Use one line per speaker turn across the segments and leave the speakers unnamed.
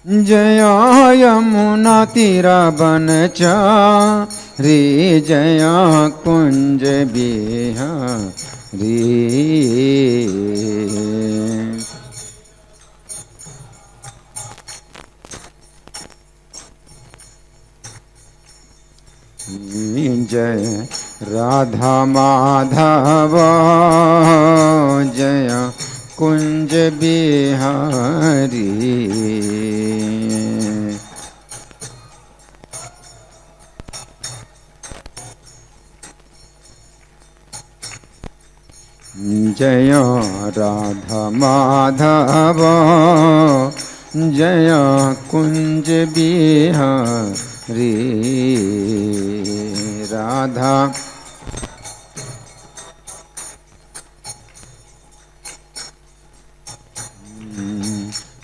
जया यमुना तीरा बनचारी जया कुंज बिहारी। जय राधा माधव जय कुंज बिहारी। जय राधा माधव जय कुंज बिहारी। राधा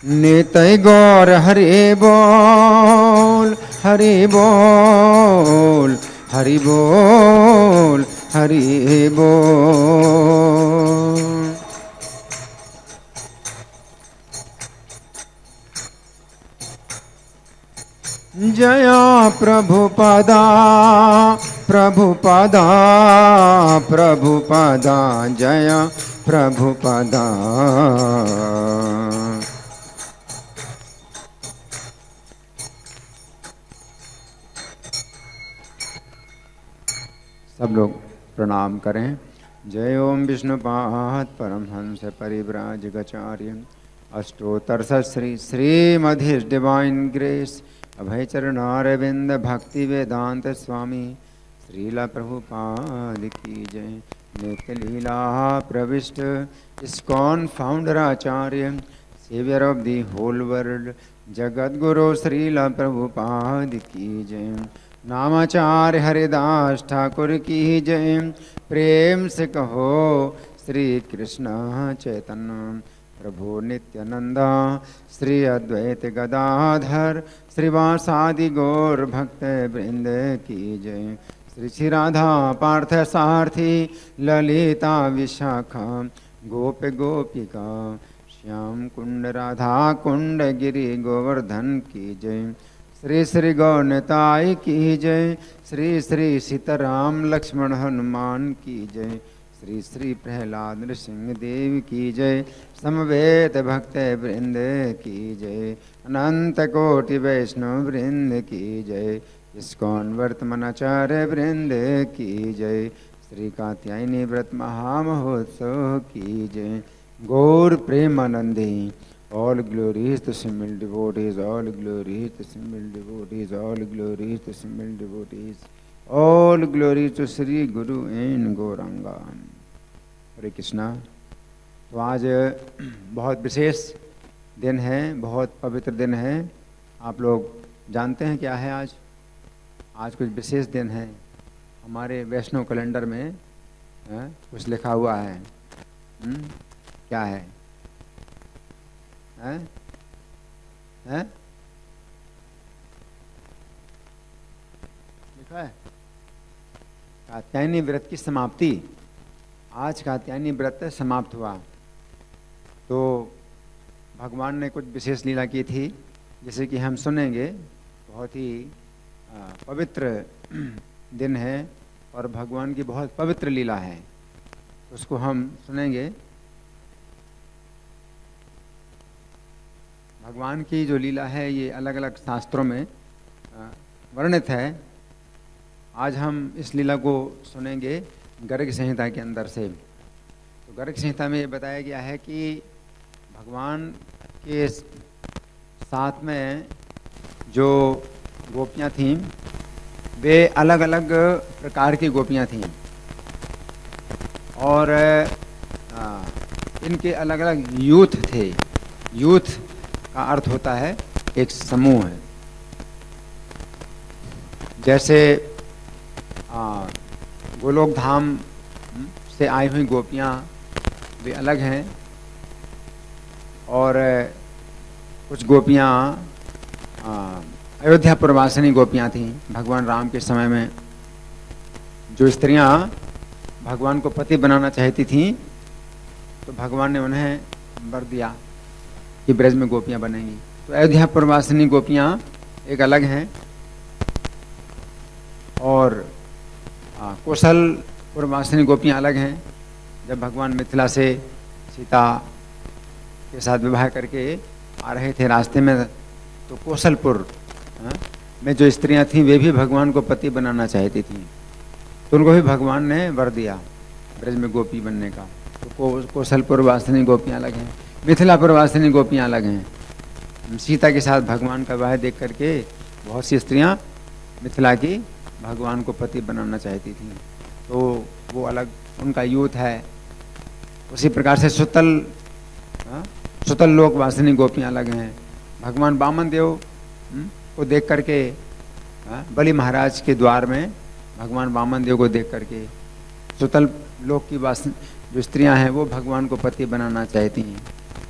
नितय गौर हरि बोल हरि बोल हरि बोल हरि बोल। जया प्रभुपदा प्रभुपदा प्रभुपदा जया प्रभुपदा। सब लोग प्रणाम करें। जय ओम विष्णुपाद परमहंस परिव्राजकाचार्य अष्टोत्तर श्री श्रीमधि डिवाइन ग्रेस अभयचरणारविंद भक्ति वेदांत स्वामी श्रीला प्रभुपाद की जय। नित्य लीला प्रविष्ट ISKCON founder acharya saviour of the whole world जगत गुरु श्रीला प्रभुपाद की जय। नामाचार्य हरिदास ठाकुर की जय। प्रेम से कहो श्री कृष्ण चैतन्य प्रभु नित्यानंदा श्री अद्वैत गदाधर श्रीवासादि गौर भक्त वृंद की जय। श्री श्री राधा पार्थ सारथी ललिता विशाखा गोप गोपिका श्याम कुंड राधा कुंड गिरि गोवर्धन की जय। श्री श्री गौरताई की जय। श्री श्री सीताराम लक्ष्मण हनुमान की जय। श्री श्री प्रहलाद नृसिंह देव की जय। समवेत भक्त वृंद की जय। अनंत कोटि वैष्णव वृंद की जय। इस्कॉन वर्तमानाचार्य वृंद की जय। श्री कात्यायनी व्रत महामहोत्सव की जय। गौर Premanandi all glories to simple devotees, all glories to simple devotees, all glories to simple devotees, all glories to Sri Guru and Gauranga। हरे कृष्णा। तो आज बहुत विशेष दिन है, बहुत पवित्र दिन है। आप लोग जानते हैं क्या है आज? आज कुछ विशेष दिन है हमारे वैष्णव कैलेंडर में कुछ लिखा हुआ है। क्या है? हैं? हैं? लिखा है कात्यायनी व्रत की समाप्ति। आज कात्यायनी व्रत समाप्त हुआ तो भगवान ने कुछ विशेष लीला की थी, जैसे कि हम सुनेंगे। बहुत ही पवित्र दिन है और भगवान की बहुत पवित्र लीला है, उसको हम सुनेंगे। भगवान की जो लीला है ये अलग अलग शास्त्रों में वर्णित है। आज हम इस लीला को सुनेंगे गर्ग संहिता के अंदर से। तो गर्ग संहिता में ये बताया गया है कि भगवान के साथ में जो गोपियाँ थीं वे अलग अलग प्रकार की गोपियाँ थीं और इनके अलग अलग यूथ थे। यूथ का अर्थ होता है एक समूह है। जैसे गोलोक धाम से आई हुई गोपियाँ वे अलग हैं और कुछ गोपियाँ अयोध्या पुरवासिनी गोपियाँ थीं। भगवान राम के समय में जो स्त्रियाँ भगवान को पति बनाना चाहती थीं तो भगवान ने उन्हें वर दिया कि ब्रज में गोपियाँ बनेंगी। तो अयोध्या पुरवासिनी गोपियाँ एक अलग हैं, और कौशल पुरवासिनी गोपियाँ अलग हैं। जब भगवान मिथिला से सीता के साथ विवाह करके आ रहे थे रास्ते में, तो कौशलपुर में जो स्त्रियां थीं वे भी भगवान को पति बनाना चाहती थीं, तो उनको भी भगवान ने वर दिया ब्रज में गोपी बनने का। तो कौशलपुर वासिनी गोपियाँ अलग हैं, मिथिलापुर वासिनी गोपियाँ अलग हैं। सीता के साथ भगवान का विवाह देख करके बहुत सी स्त्रियाँ मिथिला की भगवान को पति बनाना चाहती थीं, तो वो अलग उनका यूथ है। उसी प्रकार से सुतल लोक वासिनी गोपियाँ अलग हैं। भगवान वामन देव को देख करके, बलि महाराज के द्वार में भगवान वामन देव को देख करके सुतल लोक की जो स्त्रियां हैं वो भगवान को पति बनाना चाहती हैं,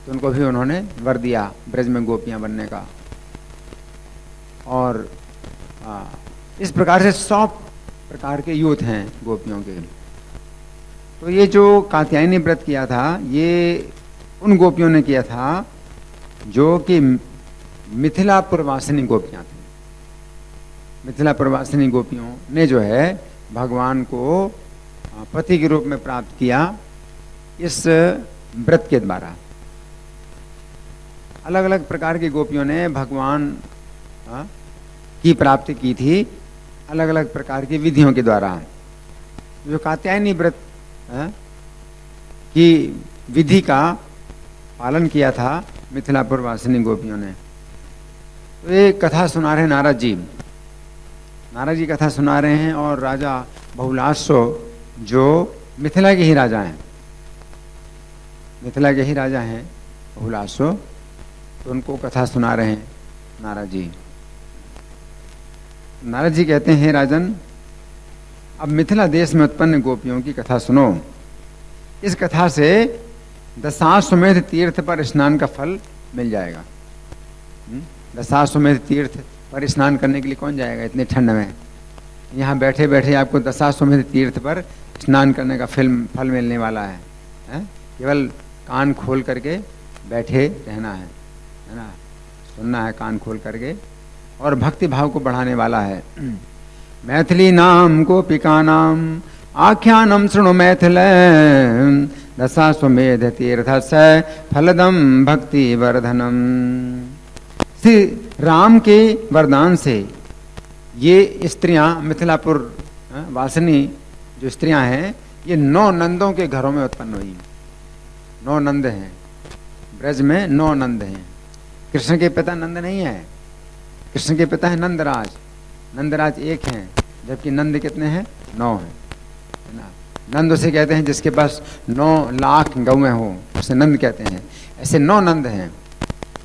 तो उनको भी उन्होंने वर दिया ब्रज में गोपियां बनने का। और इस प्रकार से 100 प्रकार के यूथ हैं गोपियों के। तो ये जो कात्यायनी व्रत किया था ये उन गोपियों ने किया था जो कि मिथिला पुरवासिनी गोपियाँ थीं। मिथिला पुरवासिनी गोपियों ने जो है भगवान को पति के रूप में प्राप्त किया इस व्रत के द्वारा। अलग अलग प्रकार की गोपियों ने भगवान की प्राप्ति की थी अलग अलग प्रकार की विधियों के द्वारा। जो कात्यायनी व्रत की विधि का पालन किया था मिथिलापुर वासिनी गोपियों ने। तो ये कथा सुना रहे नारद जी। नारद जी कथा सुना रहे हैं और राजा बहुलास्व जो मिथिला के ही राजा हैं, मिथिला के ही राजा हैं बहुलास्व, तो उनको कथा सुना रहे हैं नारद जी। नारद जी कहते हैं, राजन अब मिथिला देश में उत्पन्न गोपियों की कथा सुनो। इस कथा से दशाश्वमेध तीर्थ पर स्नान का फल मिल जाएगा। दशाश्वमेध तीर्थ पर स्नान करने के लिए कौन जाएगा इतने ठंड में? यहाँ बैठे बैठे आपको दशाश्वमेध तीर्थ पर स्नान करने का फल मिलने वाला है। केवल कान खोल करके बैठे रहना है ना, सुनना है कान खोल करके, और भक्ति भाव को बढ़ाने वाला है। मैथिली नाम गोपिका नाम आख्यानम शृणु मैथिल दशाश्वमेध तीर्थस्य फलदम भक्ति वर्धनम। श्री राम के वरदान से ये स्त्रियां मिथिलापुर वासिनी जो स्त्रियां हैं ये 9 नंदों के घरों में उत्पन्न हुई। 9 नंद हैं ब्रज में, 9 नंद हैं। कृष्ण के पिता नंद नहीं है, कृष्ण के पिता है नंदराज। नंदराज एक हैं, जबकि नंद कितने हैं? 9 हैं, है ना। नंद उसे कहते हैं जिसके पास 9 लाख गौएं हो, उसे नंद कहते हैं। ऐसे 9 नंद हैं।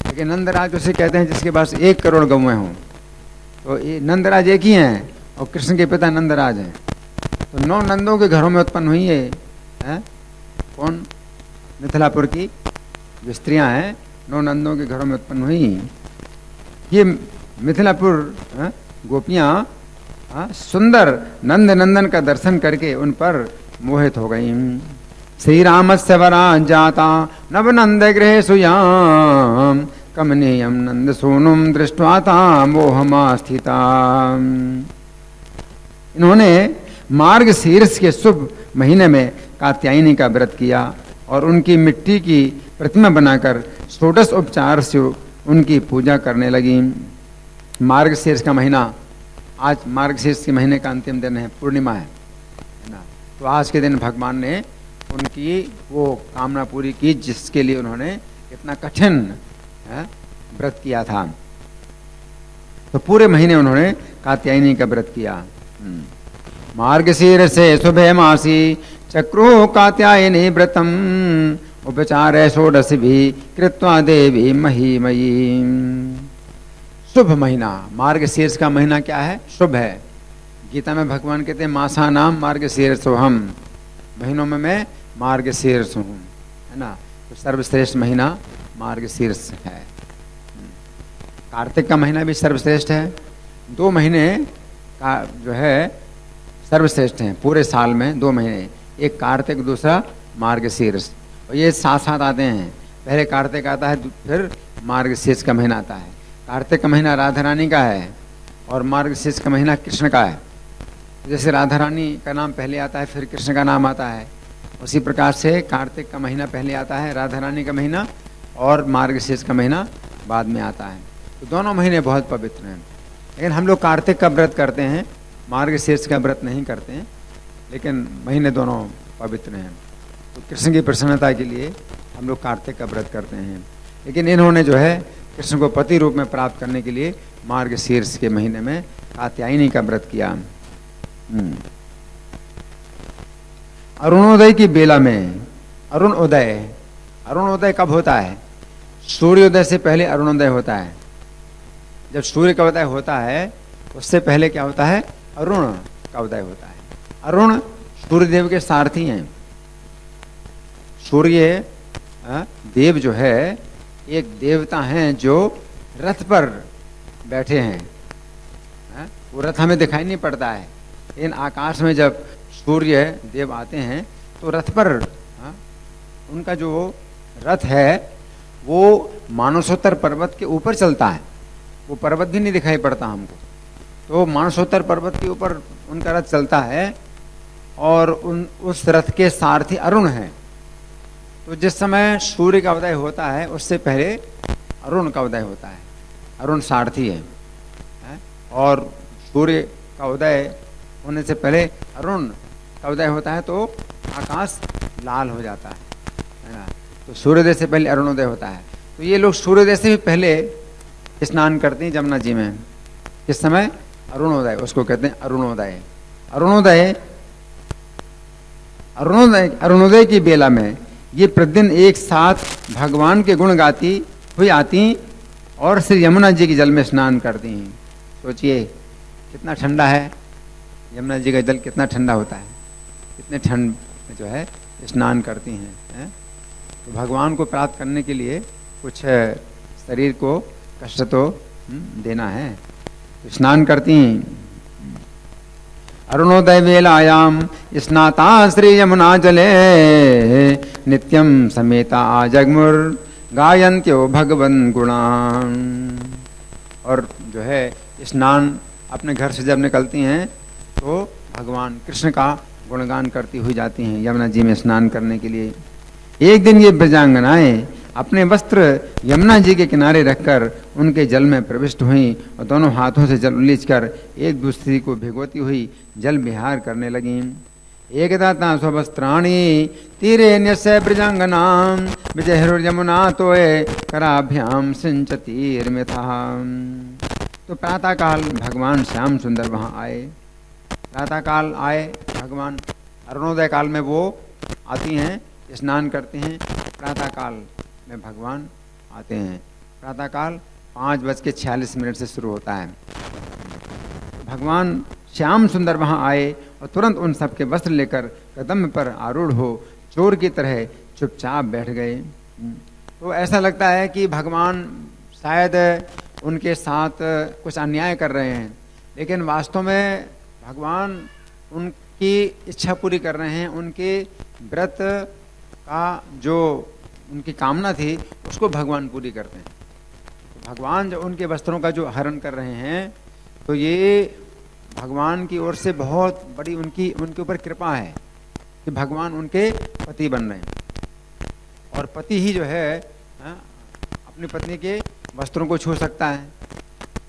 लेकिन नंदराज उसे कहते हैं जिसके पास 1 करोड़ गौएं हों। तो ये नंदराज एक ही हैं और कृष्ण के पिता नंदराज हैं। तो 9 नंदों के घरों में उत्पन्न हुई है कौन? मिथिलापुर की जो स्त्रियां हैं 9 नंदों के घरों में उत्पन्न हुई। ये मिथिलापुर गोपियां सुंदर नंद नंदन का दर्शन करके उन पर मोहित हो गई। श्री राम से वरा जाता नव नंद गृह सुयाम कमनीयम नंद सोनुम दृष्ट्वा था मोहमा स्थिता। इन्होंने मार्ग शीर्ष के शुभ महीने में कात्यायनी का व्रत किया और उनकी मिट्टी की प्रतिमा बनाकर षोडश उपचार से उनकी पूजा करने लगी। मार्ग शीर्ष का महीना, आज मार्ग शीर्ष के महीने का अंतिम दिन है, पूर्णिमा है ना। तो आज के दिन भगवान ने उनकी वो कामना पूरी की जिसके लिए उन्होंने इतना कठिन व्रत किया था। तो पूरे महीने उन्होंने कात्यायनी का व्रत किया। मार्गशीर्ष से शुभे मासी चक्रो कात्यायनी व्रतम उपचार षोडश भी कृत्वा देवी महीमयी। शुभ महीना, मार्गशीर्ष का महीना क्या है? शुभ है। गीता में भगवान कहते हैं मासा नाम मार्गशीर्षोहम, महीनों में मैं मार्गशीर्ष हूँ, है ना। तो सर्वश्रेष्ठ महीना मार्गशीर्ष है। कार्तिक का महीना भी सर्वश्रेष्ठ है। 2 महीने का जो है सर्वश्रेष्ठ हैं पूरे साल में। 2 महीने, एक कार्तिक दूसरा मार्गशीर्ष, और ये साथ साथ आते हैं। पहले कार्तिक आता है फिर मार्गशीर्ष का महीना आता है। कार्तिक का महीना राधा रानी का है और मार्गशीर्ष का महीना कृष्ण का है। जैसे राधा रानी का नाम पहले आता है फिर कृष्ण का नाम आता है, उसी प्रकार से कार्तिक का महीना पहले आता है, राधा रानी का महीना, और मार्गशीर्ष का महीना बाद में आता है। तो दोनों महीने बहुत पवित्र हैं। लेकिन हम लोग कार्तिक का व्रत करते हैं, मार्गशीर्ष का व्रत नहीं करते हैं, लेकिन महीने दोनों पवित्र हैं। तो कृष्ण की प्रसन्नता के लिए हम लोग कार्तिक का व्रत करते हैं। लेकिन इन्होंने जो है कृष्ण को पति रूप में प्राप्त करने के लिए मार्गशीर्ष के महीने में कात्यायनी का व्रत किया। अरुणोदय की बेला में, अरुणोदय कब होता है? सूर्योदय से पहले अरुणोदय होता है। जब सूर्य का उदय होता है उससे पहले क्या होता है? अरुण का उदय होता है। अरुण सूर्यदेव के सारथी हैं। सूर्य देव जो है एक देवता हैं जो रथ पर बैठे हैं। वो रथ हमें दिखाई नहीं पड़ता है, इन आकाश में जब सूर्य देव आते हैं तो रथ पर उनका जो रथ है वो मानसोत्तर पर्वत के ऊपर चलता है। वो पर्वत भी नहीं दिखाई पड़ता हमको, तो मानसोत्तर पर्वत के ऊपर उनका रथ चलता है और उस रथ के सारथी अरुण हैं। तो जिस समय सूर्य का उदय होता है उससे पहले अरुण का उदय होता है। अरुण सारथी है और सूर्य का उदय होने से पहले अरुण का उदय होता है तो आकाश लाल हो जाता है ना। तो सूर्योदय से पहले अरुणोदय होता है। तो ये लोग सूर्योदय से भी पहले स्नान करते हैं यमुना जी में। इस समय अरुणोदय, उसको कहते हैं अरुणोदय। अरुणोदय की बेला में ये प्रतिदिन एक साथ भगवान के गुण गाती हुई आती और श्री यमुना जी के जल में स्नान करती हैं। सोचिए कितना ठंडा है, यमुना जी का जल कितना ठंडा होता है, कितने ठंड में जो है स्नान करती हैं। तो भगवान को प्राप्त करने के लिए कुछ शरीर को कष्ट तो देना है, तो स्नान करती हैं। अरुणोदय वेलायाम स्नाता श्री यमुना जले नित्यम समेता जगमुर गायन्त्यो भगवन गुणान। और जो है स्नान अपने घर से जब निकलती हैं तो भगवान कृष्ण का गुणगान करती हुई जाती हैं यमुना जी में स्नान करने के लिए। एक दिन ये ब्रजांगनाएं अपने वस्त्र यमुना जी के किनारे रखकर उनके जल में प्रविष्ट हुईं और दोनों हाथों से जल उलीचकर एक दूसरी को भिगोती हुई जल विहार करने लगीं। एकदा स्ववस्त्राणि तीरे न्यस्य ब्रजांगनां विजयरुर्यमुना तोये कराभ्याम सिंचतीर्मिथा। तो प्रातःकाल भगवान श्याम सुंदर वहाँ आए। प्रातःकाल आए भगवान, अरुणोदय काल में वो आती हैं, स्नान करते हैं। प्रातःकाल में भगवान आते हैं। प्रातःकाल 5:46 से शुरू होता है। भगवान श्याम सुंदर वहाँ आए और तुरंत उन सबके वस्त्र लेकर कदम पर आरूढ़ हो चोर की तरह चुपचाप बैठ गए। तो ऐसा लगता है कि भगवान शायद उनके साथ कुछ अन्याय कर रहे हैं, लेकिन वास्तव में भगवान उनकी इच्छा पूरी कर रहे हैं। उनके व्रत का जो उनकी कामना थी उसको भगवान पूरी करते हैं। तो भगवान जो उनके वस्त्रों का जो हरण कर रहे हैं तो ये भगवान की ओर से बहुत बड़ी उनके ऊपर कृपा है कि भगवान उनके पति बन रहे हैं। और पति ही जो है अपनी पत्नी के वस्त्रों को छू सकता है।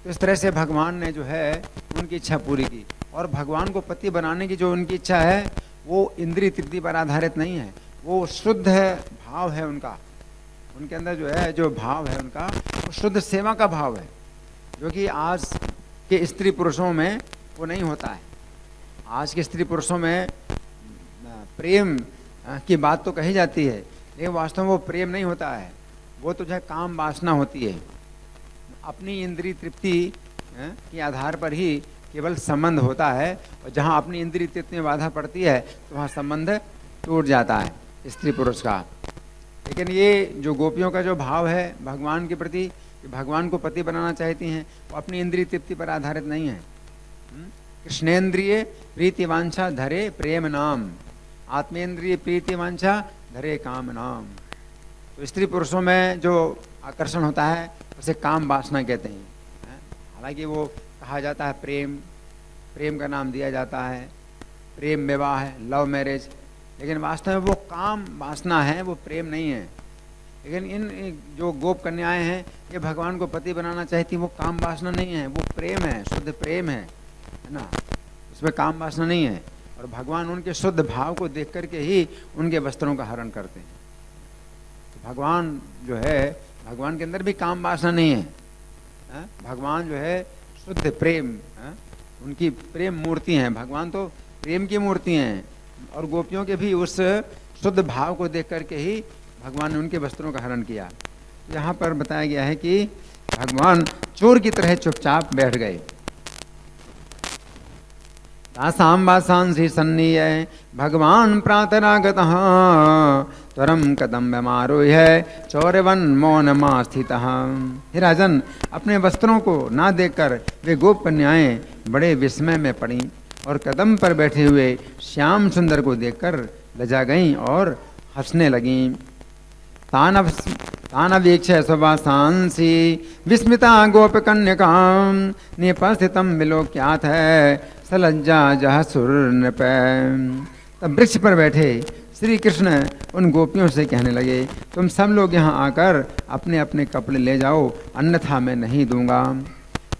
तो इस तरह से भगवान ने जो है उनकी इच्छा पूरी की। और भगवान को पति बनाने की जो उनकी इच्छा है वो इंद्रिय तृप्ति पर आधारित नहीं है, वो शुद्ध भाव है उनका। उनके अंदर जो है जो भाव है उनका वो शुद्ध सेवा का भाव है, जो कि आज के स्त्री पुरुषों में वो नहीं होता है। आज के स्त्री पुरुषों में प्रेम की बात तो कही जाती है, लेकिन वास्तव में वो प्रेम नहीं होता है। वो तो जो है काम वासना होती है। अपनी इंद्रिय तृप्ति के आधार पर ही केवल संबंध होता है, और जहाँ अपनी इंद्रिय तृप्ति में बाधा पड़ती है तो वहाँ संबंध टूट जाता है स्त्री पुरुष का। लेकिन ये जो गोपियों का जो भाव है भगवान के प्रति, भगवान को पति बनाना चाहती हैं, वो अपनी इंद्रिय तृप्ति पर आधारित नहीं है। कृष्णेन्द्रिय प्रीति वांछा धरे प्रेम नाम, आत्मेंद्रिय प्रीति वांछा धरे काम नाम। तो स्त्री पुरुषों में जो आकर्षण होता है उसे काम वासना कहते हैं। हालांकि वो कहा जाता है प्रेम, प्रेम का नाम दिया जाता है, प्रेम विवाह है, लव मैरिज, लेकिन वास्तव में वो काम वासना है, वो प्रेम नहीं है। लेकिन इन जो गोप कन्याएं हैं ये भगवान को पति बनाना चाहती, वो काम वासना नहीं है, वो प्रेम है, शुद्ध प्रेम है ना, उसमें काम वासना नहीं है। और भगवान उनके शुद्ध भाव को देख करके ही उनके वस्त्रों का हरण करते हैं। तो भगवान जो है, भगवान के अंदर भी काम वासना नहीं है, भगवान जो है शुद्ध प्रेम, उनकी प्रेम मूर्ति हैं, भगवान तो प्रेम की मूर्ति हैं। और गोपियों के भी उस शुद्ध भाव को देख करके ही भगवान ने उनके वस्त्रों का हरण किया। यहाँ पर बताया गया है कि भगवान चोर की तरह चुपचाप बैठ गए। तासां वासांसि सन्नीय भगवान प्रातरागतः त्वरं कदम्बमारुह्य चौरवन मौनमास्थितः। हे राजन, अपने वस्त्रों को ना देखकर वे गोप कन्याएं बड़े विस्मय में पड़ीं और कदम पर बैठे हुए श्याम सुंदर को देखकर लजा गईं और हंसने लगीं। तानवीक्ष्य सुवासांसि विस्मिता गोप कन्यकां निपस्थितं विलोक्याथ सलज्जा जहसुर नृप। तब वृक्ष पर बैठे श्री कृष्ण उन गोपियों से कहने लगे, तुम सब लोग यहाँ आकर अपने अपने कपड़े ले जाओ, अन्यथा मैं नहीं दूंगा।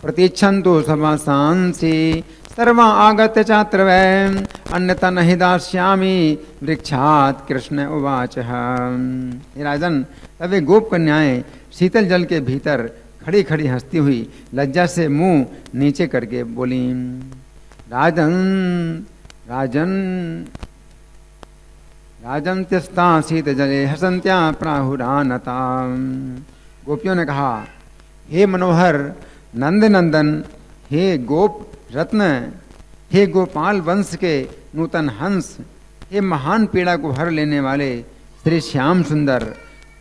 प्रतीक्षन्तु सवासांसि सर्वा आगत्य चात्र वै अन्यथा नहीं दास्यामि वृक्षात् कृष्ण उवाच। हे राजन, तब वे गोप कन्याएं शीतल जल के भीतर खड़ी खड़ी हंसती हुई लज्जा से मुंह नीचे करके बोली, राजन राजन राजन त्यस्ता शीत जले हसंत्या प्राहुरानता। गोपियों ने कहा, हे मनोहर नंद नंदन, हे गोप रत्न, हे गोपाल वंश के नूतन हंस, हे महान पीड़ा को हर लेने वाले श्री श्याम सुंदर,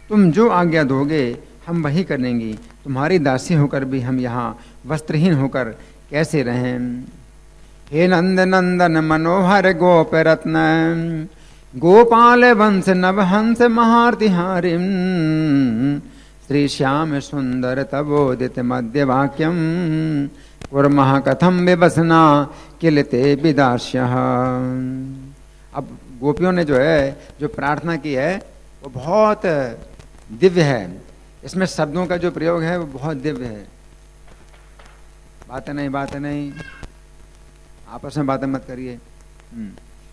तुम जो आज्ञा दोगे हम वही करेंगी। तुम्हारी दासी होकर भी हम यहाँ वस्त्रहीन होकर कैसे रहें। हे नंद नंदन मनोहर गोप रत्न गोपाल वंश नव हंस महारतिहारिम श्री श्याम सुंदर तबोदित मध्य वाक्यम कुर्मः कथम विवसना किलते विदास्यः। अब गोपियों ने जो प्रार्थना की है वो बहुत दिव्य है। इसमें शब्दों का जो प्रयोग है वो बहुत दिव्य है। बातें नहीं, आपस में बातें मत करिए।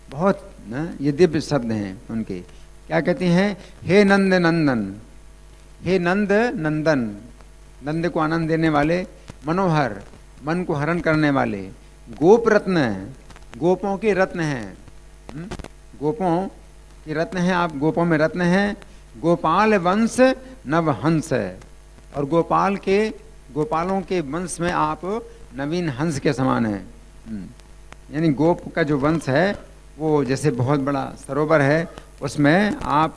बहुत ना ये दिव्य शब्द हैं उनके। क्या कहती हैं, हे नंद नंदन, हे नंद नंदन, नंद को आनंद देने वाले, मनोहर मन को हरण करने वाले, गोप रत्न, गोपों के रत्न हैं, गोपों के रत्न हैं आप, गोपों में रत्न हैं। गोपाल वंश नव हंस, और गोपालों के वंश में आप नवीन हंस के समान हैं। यानी गोप का जो वंश है वो जैसे बहुत बड़ा सरोवर है, उसमें आप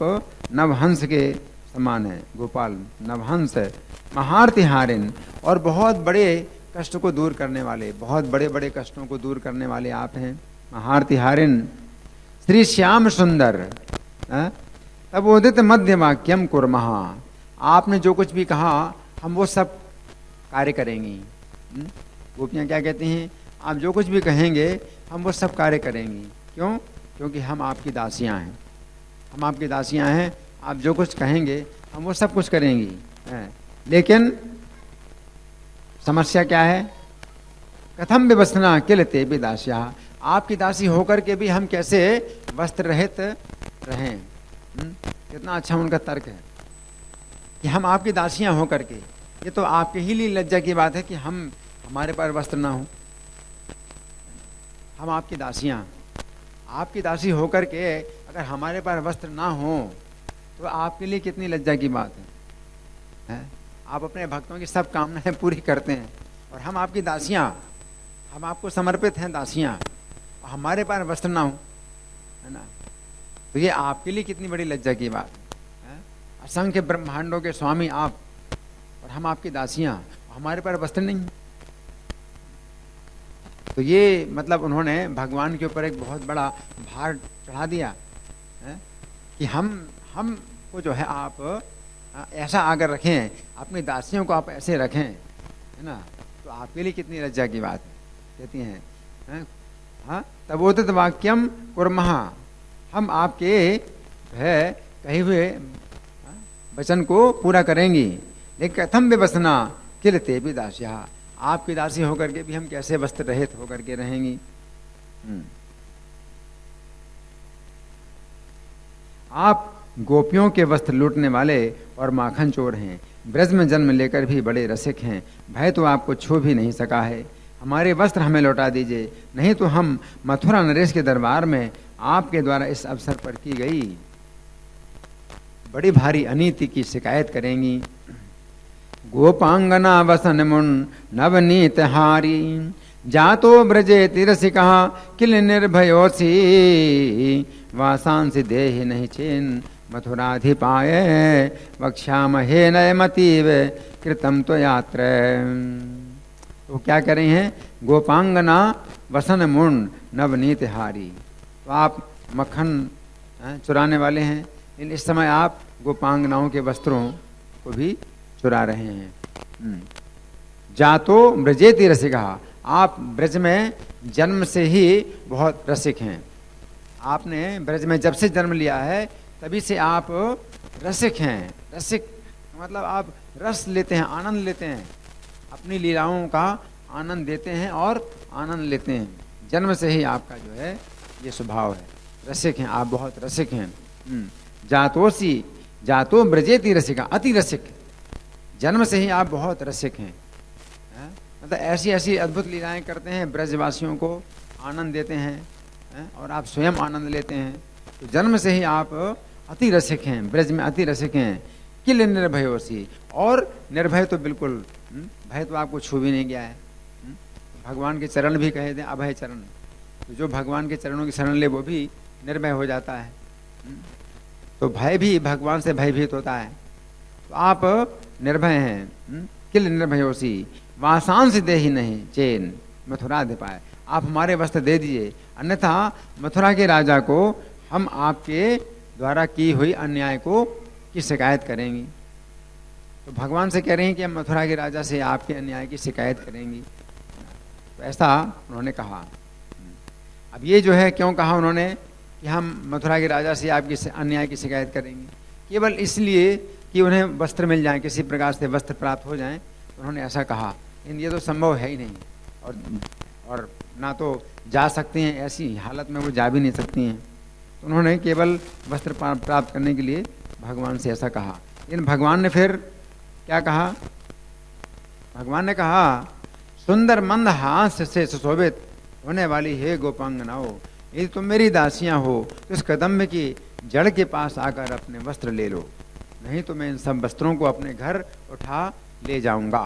नवहंस के समान है। गोपाल नवहंस महारतिहारिन, और बहुत बड़े कष्ट को दूर करने वाले, बहुत बड़े बड़े कष्टों को दूर करने वाले आप हैं। महारतिहारिन श्री श्याम सुंदर तब उदित मध्य वाक्यम कुर्मः। आपने जो कुछ भी कहा हम वो सब कार्य करेंगी। गोपियाँ क्या कहती हैं, आप जो कुछ भी कहेंगे हम वो सब कार्य करेंगी। क्यों? क्योंकि हम आपकी दासियां हैं, हम आपकी दासियां हैं। आप जो कुछ कहेंगे हम वो सब कुछ करेंगी। लेकिन समस्या क्या है, कथम विवसना किलते विदास्या। आपकी दासी होकर के भी हम कैसे वस्त्र रहित रहें। कितना अच्छा उनका तर्क है कि हम आपकी दासियां होकर के, ये तो आपके ही लिए लज्जा की बात है कि हमारे पास वस्त्र ना हो। हम आपकी दासियां, आपकी दासी होकर के अगर हमारे पास वस्त्र ना हो तो आपके लिए कितनी लज्जा की बात है। आप अपने भक्तों की सब कामनाएं पूरी करते हैं और हम आपकी दासियां, हम आपको समर्पित हैं दासियां, और हमारे पास वस्त्र ना हो, है ना, तो ये आपके लिए कितनी बड़ी लज्जा की बात है। असंख्य ब्रह्मांडों के स्वामी आप और हम आपकी दासियां, हमारे पास वस्त्र नहीं। तो ये मतलब उन्होंने भगवान के ऊपर एक बहुत बड़ा भार चढ़ा दिया है कि हमको जो है आप ऐसा अगर रखें, अपनी दासियों को आप ऐसे रखें, है ना, तो आपके लिए कितनी लज्जा की बात है। कहती हैं, हाँ, तबोदित वाक्यम कुर्मः, हम आपके है कहे हुए वचन को पूरा करेंगी। लेकिन कथम व्यवसना किल ते भी दास्या, आपकी दासी होकर के भी हम कैसे वस्त्र रहित होकर के रहेंगी। आप गोपियों के वस्त्र लूटने वाले और माखन चोर हैं, ब्रज में जन्म लेकर भी बड़े रसिक हैं, भय तो आपको छू भी नहीं सका है। हमारे वस्त्र हमें लौटा दीजिए, नहीं तो हम मथुरा नरेश के दरबार में आपके द्वारा इस अवसर पर की गई बड़ी भारी अनीति की शिकायत करेंगी। गोपांगना वसन मुन नवनीत हारी, जातो ब्रजे तिरसिका किल निर्भयोसी, वासांसि देहि नहीं चेन मथुराधिपाय, वक्ष्यामहे नयमतीव कृतम तो यात्र। तो क्या कह रहे हैं, गोपांगना वसन मुन नवनीत हारी, तो आप मक्खन चुराने वाले हैं, इन इस समय आप गोपांगनाओं के वस्त्रों को भी चुरा रहे हैं। जातो ब्रजेति रसिका, आप ब्रज में जन्म से ही बहुत रसिक हैं। आपने ब्रज में जब से जन्म लिया है तभी से आप रसिक हैं। रसिक मतलब आप रस लेते हैं, आनंद लेते हैं, अपनी लीलाओं का आनंद देते हैं और आनंद लेते हैं। जन्म से ही आपका जो है ये स्वभाव है, रसिक हैं आप, बहुत रसिक हैं। जातोसी, जातो ब्रजेति रसिका, अति रसिक, जन्म से ही आप बहुत रसिक हैं। मतलब ऐसी ऐसी अद्भुत लीलाएं करते हैं, ब्रजवासियों को आनंद देते हैं और आप स्वयं आनंद लेते हैं। तो जन्म से ही आप अति रसिक हैं, ब्रज में अति रसिक हैं। किल निर्भयोसी, और निर्भय तो बिल्कुल, भय तो आपको छू भी नहीं गया है। भगवान के चरण भी कहे थे अभय चरण, तो जो भगवान के चरणों की शरण ले वो भी निर्भय हो जाता है। तो भय भी भगवान से भयभीत होता है, तो आप निर्भय हैं। किल निर्भयोसी, वासांस दे ही नहीं चेन मथुराधिपाय, आप हमारे वस्त्र दे दीजिए, अन्यथा मथुरा के राजा को हम आपके द्वारा की हुई अन्याय को की शिकायत करेंगी। तो भगवान से कह रहे हैं कि हम मथुरा के राजा से आपके अन्याय की शिकायत करेंगी। तो ऐसा उन्होंने कहा। अब ये जो है क्यों कहा उन्होंने कि हम मथुरा के राजा से आपकी अन्याय की शिकायत करेंगे, केवल इसलिए कि उन्हें वस्त्र मिल जाएं, किसी प्रकार से वस्त्र प्राप्त हो जाएं, तो उन्होंने ऐसा कहा। लेकिन ये तो संभव है ही नहीं, और ना तो जा सकती हैं, ऐसी हालत में वो जा भी नहीं सकती हैं। तो उन्होंने केवल वस्त्र प्राप्त करने के लिए भगवान से ऐसा कहा। लेकिन भगवान ने फिर क्या कहा, भगवान ने कहा, सुंदर मंद हास्य से सुशोभित होने वाली हे गोपांगनाओ, यदि तुम मेरी दासियां हो तो इस कदम्ब की जड़ के पास आकर अपने वस्त्र ले लो, नहीं तो मैं इन सब वस्त्रों को अपने घर उठा ले जाऊंगा।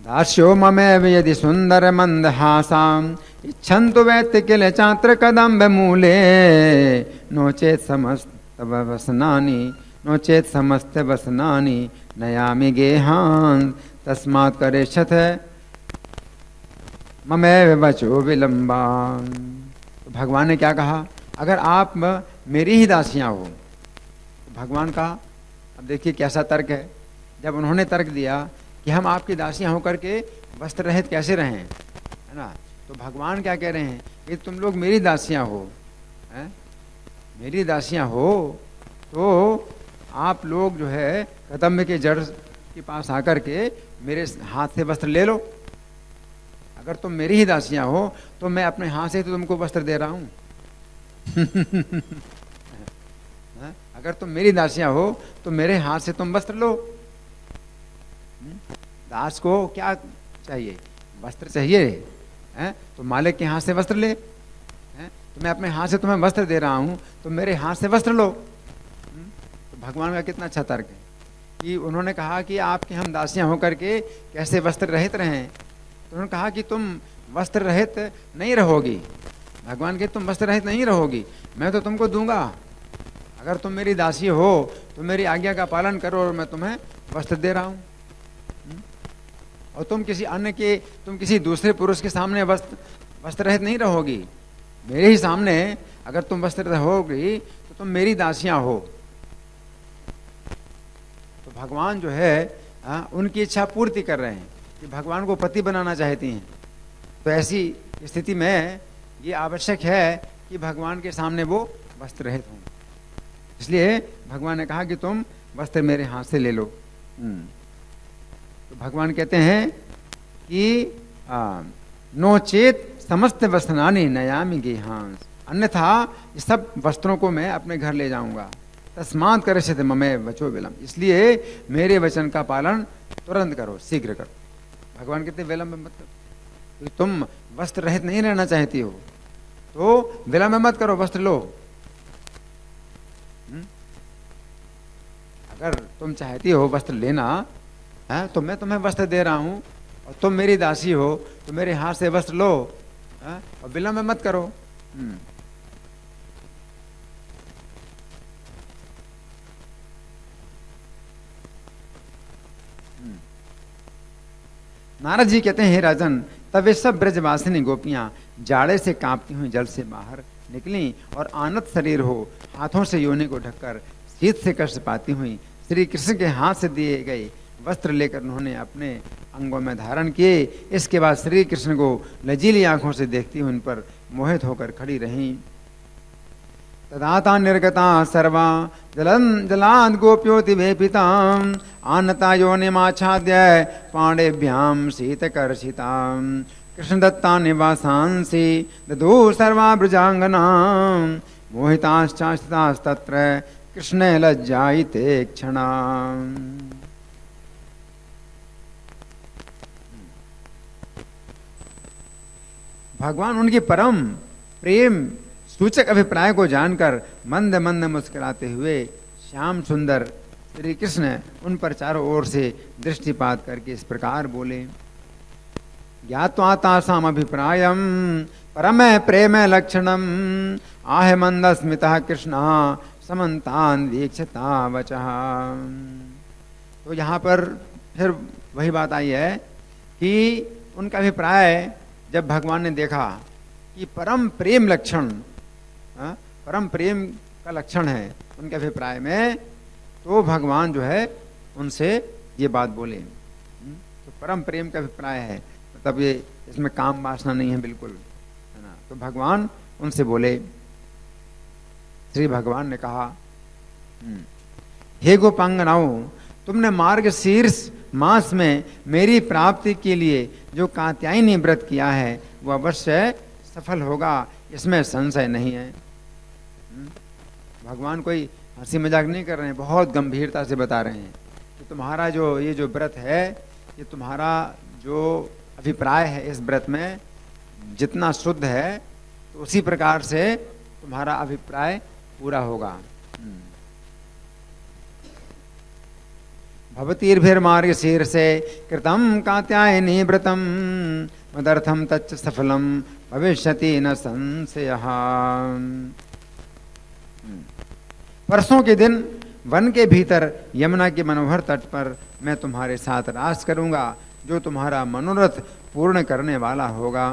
दास्यो ममेव यदि सुंदर मंदहासाम, इच्छन्तु वैत्य किल चात्र कदम्ब मूले, नोचेत समस्त वसनानि, नोचेत समस्त वसनानि नयामि गेहान, तस्मात् करेष्यथ ममेव वचो विलंबान। तो भगवान ने क्या कहा, अगर आप मेरी ही दासियां हो, तो भगवान का अब देखिए कैसा तर्क है। जब उन्होंने तर्क दिया कि हम आपकी दासियां होकर के वस्त्र रहित कैसे रहें, है ना, तो भगवान क्या कह रहे हैं कि तुम लोग मेरी दासियां हो, मेरी दासियां हो तो आप लोग जो है कदम्ब के जड़ के पास आकर के मेरे हाथ से वस्त्र ले लो। अगर तुम मेरी ही दासियां हो तो मैं अपने हाथ से तो तुमको वस्त्र दे रहा हूं। अगर तुम मेरी दासियां हो तो मेरे हाथ से तुम वस्त्र लो। दास को क्या चाहिए, वस्त्र चाहिए, तो मालिक के हाथ से वस्त्र ले। तो मैं अपने हाथ से तुम्हें वस्त्र दे रहा हूं तो मेरे हाथ से वस्त्र लो। तो भगवान का कितना अच्छा तर्क है कि उन्होंने कहा कि आपके हम दासियां होकर के कैसे वस्त्र रहित रहें। तो उन्होंने कहा कि तुम वस्त्र रहित नहीं रहोगी, भगवान के तुम वस्त्र रहित नहीं रहोगी, मैं तो तुमको दूंगा। अगर तुम मेरी दासी हो तो मेरी आज्ञा का पालन करो और मैं तुम्हें वस्त्र दे रहा हूं। और तुम किसी दूसरे पुरुष के सामने वस्त्र रहित नहीं रहोगी, मेरे ही सामने अगर तुम वस्त्र रहोगी तो तुम मेरी दासियां हो। तो भगवान जो है उनकी इच्छा पूर्ति कर रहे हैं कि भगवान को पति बनाना चाहती हैं। तो ऐसी स्थिति में ये आवश्यक है कि भगवान के सामने वो वस्त्र रहित हों। इसलिए भगवान ने कहा कि तुम वस्त्र मेरे हाथ से ले लो। तो भगवान कहते हैं कि नो चेत समस्त वस्त्रानि नयामि गेहांस, अन्यथा इस सब वस्त्रों को मैं अपने घर ले जाऊंगा। तस्मात् करिष्यते ममे वचो विलम्ब, इसलिए मेरे वचन का पालन तुरंत करो, शीघ्र करो। भगवान कहते विलम्ब मत करो, तो तुम वस्त्र रहित नहीं रहना चाहती हो तो विलम्ब मत करो, वस्त्र लो। अगर तुम चाहती हो वस्त्र लेना है तो मैं तुम्हें वस्त्र दे रहा हूं और तुम मेरी दासी हो तो मेरे हाथ से वस्त्र लो और विलम्ब मत करो। नारद जी कहते हैं, हे राजन, तब वे सब ब्रजवासिनी गोपियां जाड़े से कांपती हुई जल से बाहर निकली और आनत शरीर हो हाथों से योनि को ढककर शीत से कष्ट पाती हुई श्री कृष्ण के हाथ से दिए गए वस्त्र लेकर उन्होंने अपने अंगों में धारण किए। इसके बाद श्री कृष्ण को लजीली आंखों से देखती हुई उन पर मोहित होकर खड़ी रहीं। तदाता निर्गता सर्वा जलाद गोप्योति वेपिताम आनता योनिमाच्छाद्य पाण्डेभ्याम शीतकर्षिताम कृष्ण दत्ता निवासांसि ददो सर्वा ब्रजांगनाम मोहिताश्चास्तास्तत्र कृष्णे लज्जायिते क्षणाम। भगवान उनकी परम प्रेम सूचक अभिप्राय को जानकर मंद मंद मुस्कुराते हुए श्याम सुंदर श्री कृष्ण उन पर चारों ओर से दृष्टिपात करके इस प्रकार बोले, ज्ञात्वा तासाम अभिप्रायम परम प्रेम लक्षणम आह मंद स्मितः कृष्ण समन्तान वीक्षता वचः। तो यहाँ पर फिर वही बात आई है कि उनका अभिप्राय जब भगवान ने देखा कि परम प्रेम लक्षण, परम प्रेम का लक्षण है उनके अभिप्राय में, तो भगवान जो है उनसे ये बात बोले। तो परम प्रेम का अभिप्राय है, मतलब ये इसमें काम वासना नहीं है बिल्कुल, है ना। तो भगवान उनसे बोले, श्री भगवान ने कहा, हे गोपांगनाओ, तुमने मार्ग शीर्ष मास में मेरी प्राप्ति के लिए जो कात्यायनी व्रत किया है वह अवश्य सफल होगा, इसमें संशय नहीं है। भगवान कोई हंसी मजाक नहीं कर रहे हैं, बहुत गंभीरता से बता रहे हैं कि तुम्हारा जो ये जो व्रत है, ये तुम्हारा जो अभिप्राय है इस व्रत में जितना शुद्ध है तो उसी प्रकार से तुम्हारा अभिप्राय पूरा होगा। भवतीर्भिर्मार्ग शीर्षे कृतम कात्यायनी व्रतम मदर्थम तच्च सफलम भविष्यति न संशयः। परसों के दिन वन के भीतर यमुना के मनोहर तट पर मैं तुम्हारे साथ रास करूंगा, जो तुम्हारा मनोरथ पूर्ण करने वाला होगा।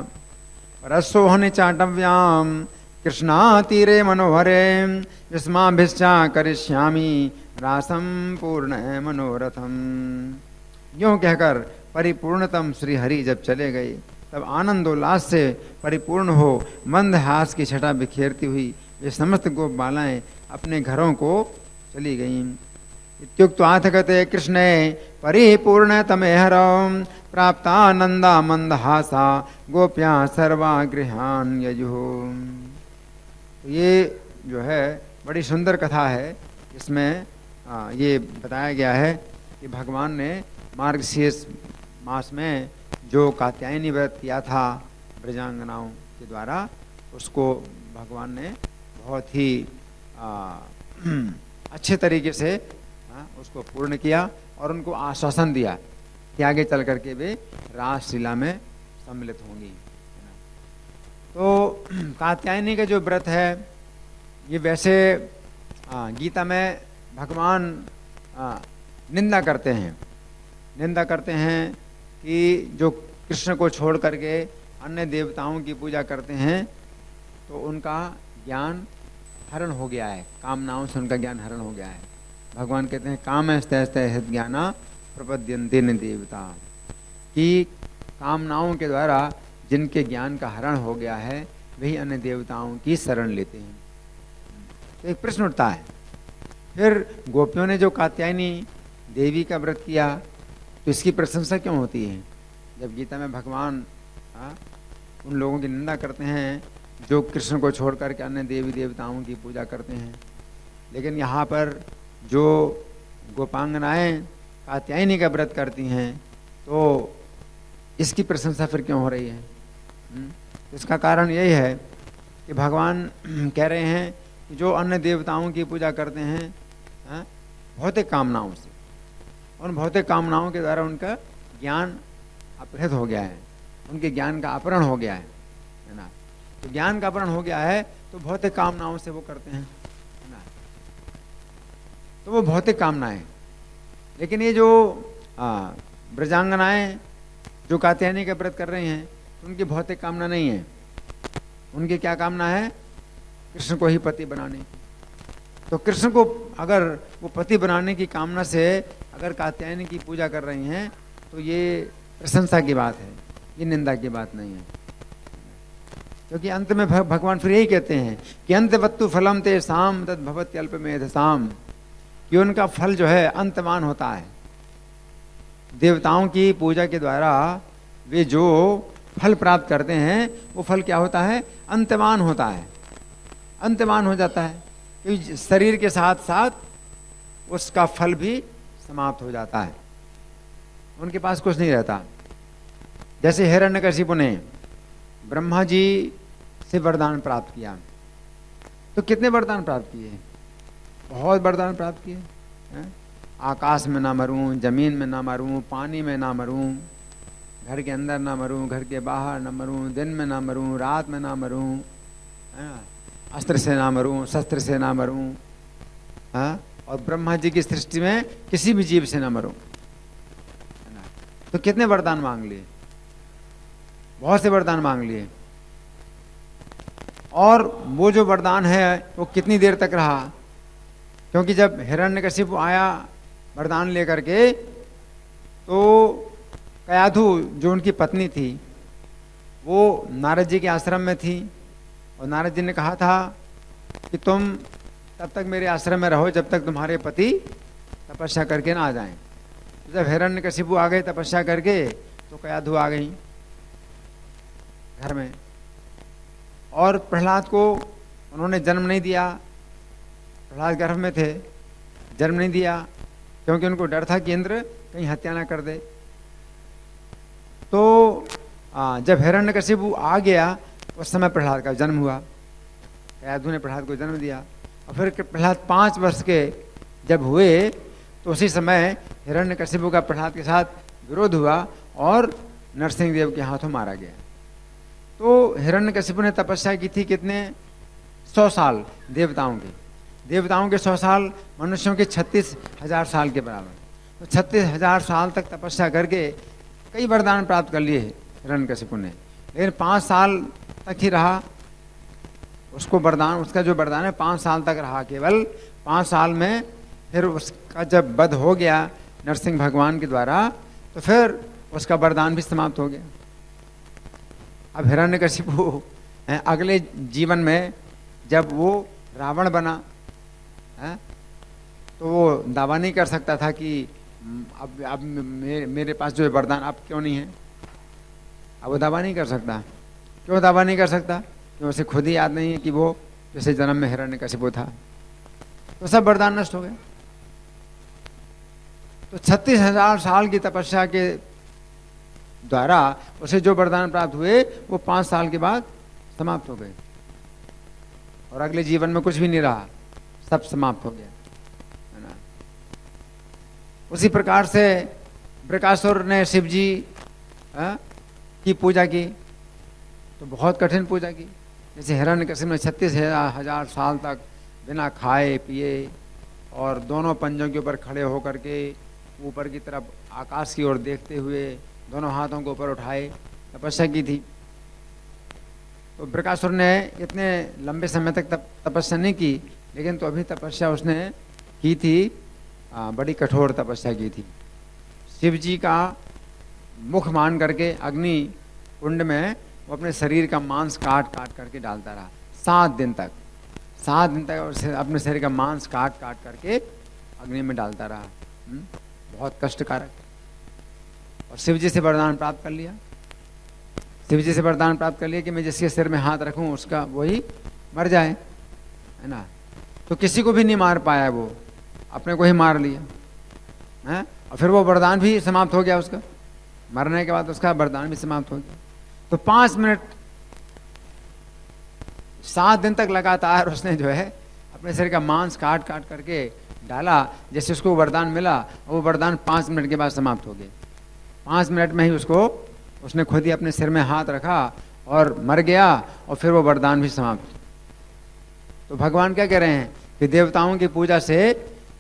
परसोहन चाटव्याम कृष्णा तीरे मनोहरे विस्माभिश्चा करिष्यामि रासम पूर्ण मनोरथम। यूं कहकर परिपूर्णतम श्री हरि जब चले गए तब आनंदोल्लास से परिपूर्ण हो मंद हास की छटा बिखेरती हुई वे समस्त गोप बालाएं अपने घरों को चली गईं। इत्युक्त्वा गते कृष्णे परिपूर्ण तमेहरम प्राप्तानंदा मंदहासा गोप्या सर्वा गृहान यजुः। ये जो है बड़ी सुंदर कथा है। इसमें ये बताया गया है कि भगवान ने मार्गशीर्ष मास में जो कात्यायनी व्रत किया था ब्रजांगनाओं के द्वारा, उसको भगवान ने बहुत ही अच्छे तरीके से उसको पूर्ण किया और उनको आश्वासन दिया कि आगे चल करके वे रासलीला में सम्मिलित होंगी। तो कात्यायनी का जो व्रत है ये वैसे गीता में भगवान निंदा करते हैं कि जो कृष्ण को छोड़ करके अन्य देवताओं की पूजा करते हैं तो उनका ज्ञान हरण हो गया है, कामनाओं से उनका ज्ञान हरण हो गया है। भगवान कहते हैं कामस्तैस्तै हृत ज्ञाना प्रपद्यन्ते न देवता, कि कामनाओं के द्वारा जिनके ज्ञान का हरण हो गया है वही अन्य देवताओं की शरण लेते हैं। तो एक प्रश्न उठता है, फिर गोपियों ने जो कात्यायनी देवी का व्रत किया तो इसकी प्रशंसा क्यों होती है? जब गीता में भगवान उन लोगों की निंदा करते हैं जो कृष्ण को छोड़ करके अन्य देवी देवताओं की पूजा करते हैं, लेकिन यहाँ पर जो गोपांगनाएं कात्यायनी का व्रत करती हैं तो इसकी प्रशंसा फिर क्यों हो रही है? इसका कारण यही है कि भगवान कह रहे हैं कि जो अन्य देवताओं की पूजा करते हैं भौतिक कामनाओं से, उन भौतिक कामनाओं के द्वारा उनका ज्ञान अपहृत हो गया है, उनके ज्ञान का अपहरण हो गया है ना। तो ज्ञान का अपहरण हो गया है तो भौतिक कामनाओं से वो करते हैं, है ना। तो वो भौतिक कामनाएं, लेकिन ये जो ब्रजांगनाएं जो कात्यायनी का व्रत कर रही हैं तो उनकी भौतिक कामना नहीं है, उनकी क्या कामना है? कृष्ण को ही पति बनाने की। तो कृष्ण को अगर वो पति बनाने की कामना से अगर कात्यायनी की पूजा कर रही हैं तो ये प्रशंसा की बात है, ये निंदा की बात नहीं है। क्योंकि अंत में भगवान फिर यही कहते हैं कि अंतवत्तु फलम ते साम तद भवत्यल्प मेधसाम, कि उनका फल जो है अंतमान होता है। देवताओं की पूजा के द्वारा वे जो फल प्राप्त करते हैं वो फल क्या होता है? अंतमान होता है, अंतमान हो जाता है, क्योंकि शरीर के साथ साथ उसका फल भी समाप्त हो जाता है, उनके पास कुछ नहीं रहता। जैसे हिरण्यकशिपु ने ब्रह्मा जी से वरदान प्राप्त किया, तो कितने वरदान प्राप्त किए? बहुत वरदान प्राप्त किए हैं। आकाश में ना मरूं, जमीन में ना मरूं, पानी में ना मरूं, घर के अंदर ना मरूं, घर के बाहर ना मरूं, दिन में ना मरूं, रात में ना मरूं, है ना, अस्त्र से ना मरूं, शस्त्र से ना मरूं, और ब्रह्मा जी की सृष्टि में किसी भी जीव से ना मरूं, है ना। तो कितने वरदान मांग लिए? बहुत से वरदान मांग लिए। और वो जो वरदान है वो कितनी देर तक रहा? क्योंकि जब हिरण्यकशिपु आया वरदान लेकर के तो कयाधु जो उनकी पत्नी थी वो नारद जी के आश्रम में थी, और नारद जी ने कहा था कि तुम तब तक मेरे आश्रम में रहो जब तक तुम्हारे पति तपस्या करके ना आ जाएं। जब हिरण्यकशिपु आ गए तपस्या करके तो कयाधु आ गई घर में, और प्रहलाद को उन्होंने जन्म नहीं दिया। प्रहलाद गर्भ में थे, जन्म नहीं दिया क्योंकि उनको डर था कि इंद्र कहीं हत्या ना कर दे। तो जब हिरण्यकशिपु आ गया उस समय प्रहलाद का जन्म हुआ, कयाधु ने प्रहलाद को जन्म दिया। और फिर प्रहलाद 5 वर्ष के जब हुए तो उसी समय हिरण्यकशिपु का प्रहलाद के साथ विरोध हुआ और नरसिंह देव के हाथों मारा गया। तो हिरण्यकशिपु ने तपस्या की थी कितने? 100 साल देवताओं के 100 साल मनुष्यों के 36,000 साल के बराबर। तो 36,000 साल तक तपस्या करके कई वरदान प्राप्त कर लिए हिरण्यकशिपु ने, लेकिन 5 साल तक ही रहा उसको वरदान। उसका जो वरदान है 5 साल तक रहा केवल। 5 साल में फिर उसका जब वध हो गया नरसिंह भगवान के द्वारा तो फिर उसका वरदान भी समाप्त हो गया। अब हिरण्यकशिपु अगले जीवन में जब वो रावण बना है तो वो दावा नहीं कर सकता था कि अब मेरे पास जो वरदान अब क्यों नहीं है। अब वो दावा नहीं कर सकता। क्यों दावा नहीं कर सकता? क्योंकि उसे खुद ही याद नहीं है कि वो जैसे जन्म में हिरण्यकशिपु था। तो सब वरदान नष्ट हो गए। तो 36,000 साल की तपस्या के द्वारा उसे जो वरदान प्राप्त हुए वो 5 साल के बाद समाप्त हो गए, और अगले जीवन में कुछ भी नहीं रहा, सब समाप्त हो गया, है ना। उसी प्रकार से बृकासुर ने शिव जी की पूजा की तो बहुत कठिन पूजा की। जैसे हिरण्यकशिपु ने 36,000 साल तक बिना खाए पिए और दोनों पंजों के ऊपर खड़े होकर के ऊपर की तरफ आकाश की ओर देखते हुए दोनों हाथों को ऊपर उठाए तपस्या की थी। तो बृकासुर ने इतने लंबे समय तक तपस्या नहीं की, लेकिन तो अभी तपस्या उसने की थी बड़ी कठोर तपस्या की थी। शिव जी का मुख मान करके अग्नि कुंड में वो अपने शरीर का मांस काट काट करके डालता रहा 7 दिन तक। 7 दिन तक अपने शरीर का मांस काट काट करके अग्नि में डालता रहा। बहुत कष्टकारक। और शिव जी से वरदान प्राप्त कर लिया। शिव जी से वरदान प्राप्त कर लिया कि मैं जिसके सिर में हाथ रखूं उसका वही मर जाए, है ना। तो किसी को भी नहीं मार पाया, वो अपने को ही मार लिया है। और फिर वो वरदान भी समाप्त हो गया उसका, मरने के बाद उसका वरदान भी समाप्त हो गया। तो 5 मिनट 7 दिन तक लगातार उसने जो है अपने शरीर का मांस काट काट करके डाला, जैसे उसको वरदान मिला। वो वरदान 5 मिनट के बाद समाप्त हो गए। 5 मिनट में ही उसने खुद ही अपने सिर में हाथ रखा और मर गया, और फिर वो वरदान भी समाप्त। तो भगवान क्या कह रहे हैं कि देवताओं की पूजा से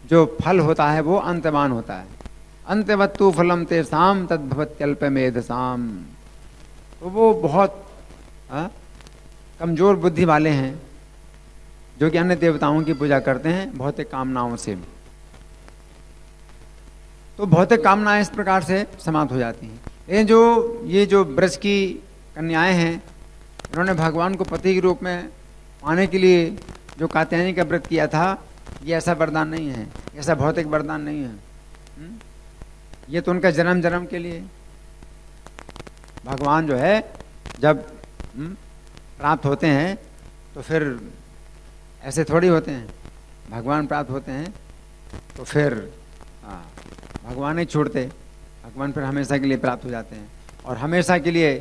जो फल होता है वो अंतवान होता है। अंतवत्तु फलम तेषाम तद्भवत्यल्पमेधसाम। तो वो बहुत कमजोर बुद्धि वाले हैं जो कि अन्य देवताओं की पूजा करते हैं भौतिक कामनाओं से। तो भौतिक कामनाएं इस प्रकार से समाप्त हो जाती हैं। ये जो ब्रज की कन्याएं हैं, इन्होंने भगवान को पति के रूप में पाने के लिए जो कात्यायनी का व्रत किया था, ये ऐसा वरदान नहीं है, ऐसा भौतिक वरदान नहीं है। ये तो उनका जन्म जन्म के लिए। भगवान जो है जब प्राप्त होते हैं तो फिर ऐसे थोड़ी होते हैं। भगवान प्राप्त होते हैं तो फिर भगवान नहीं छोड़ते। भगवान फिर हमेशा के लिए प्राप्त हो जाते हैं और हमेशा के लिए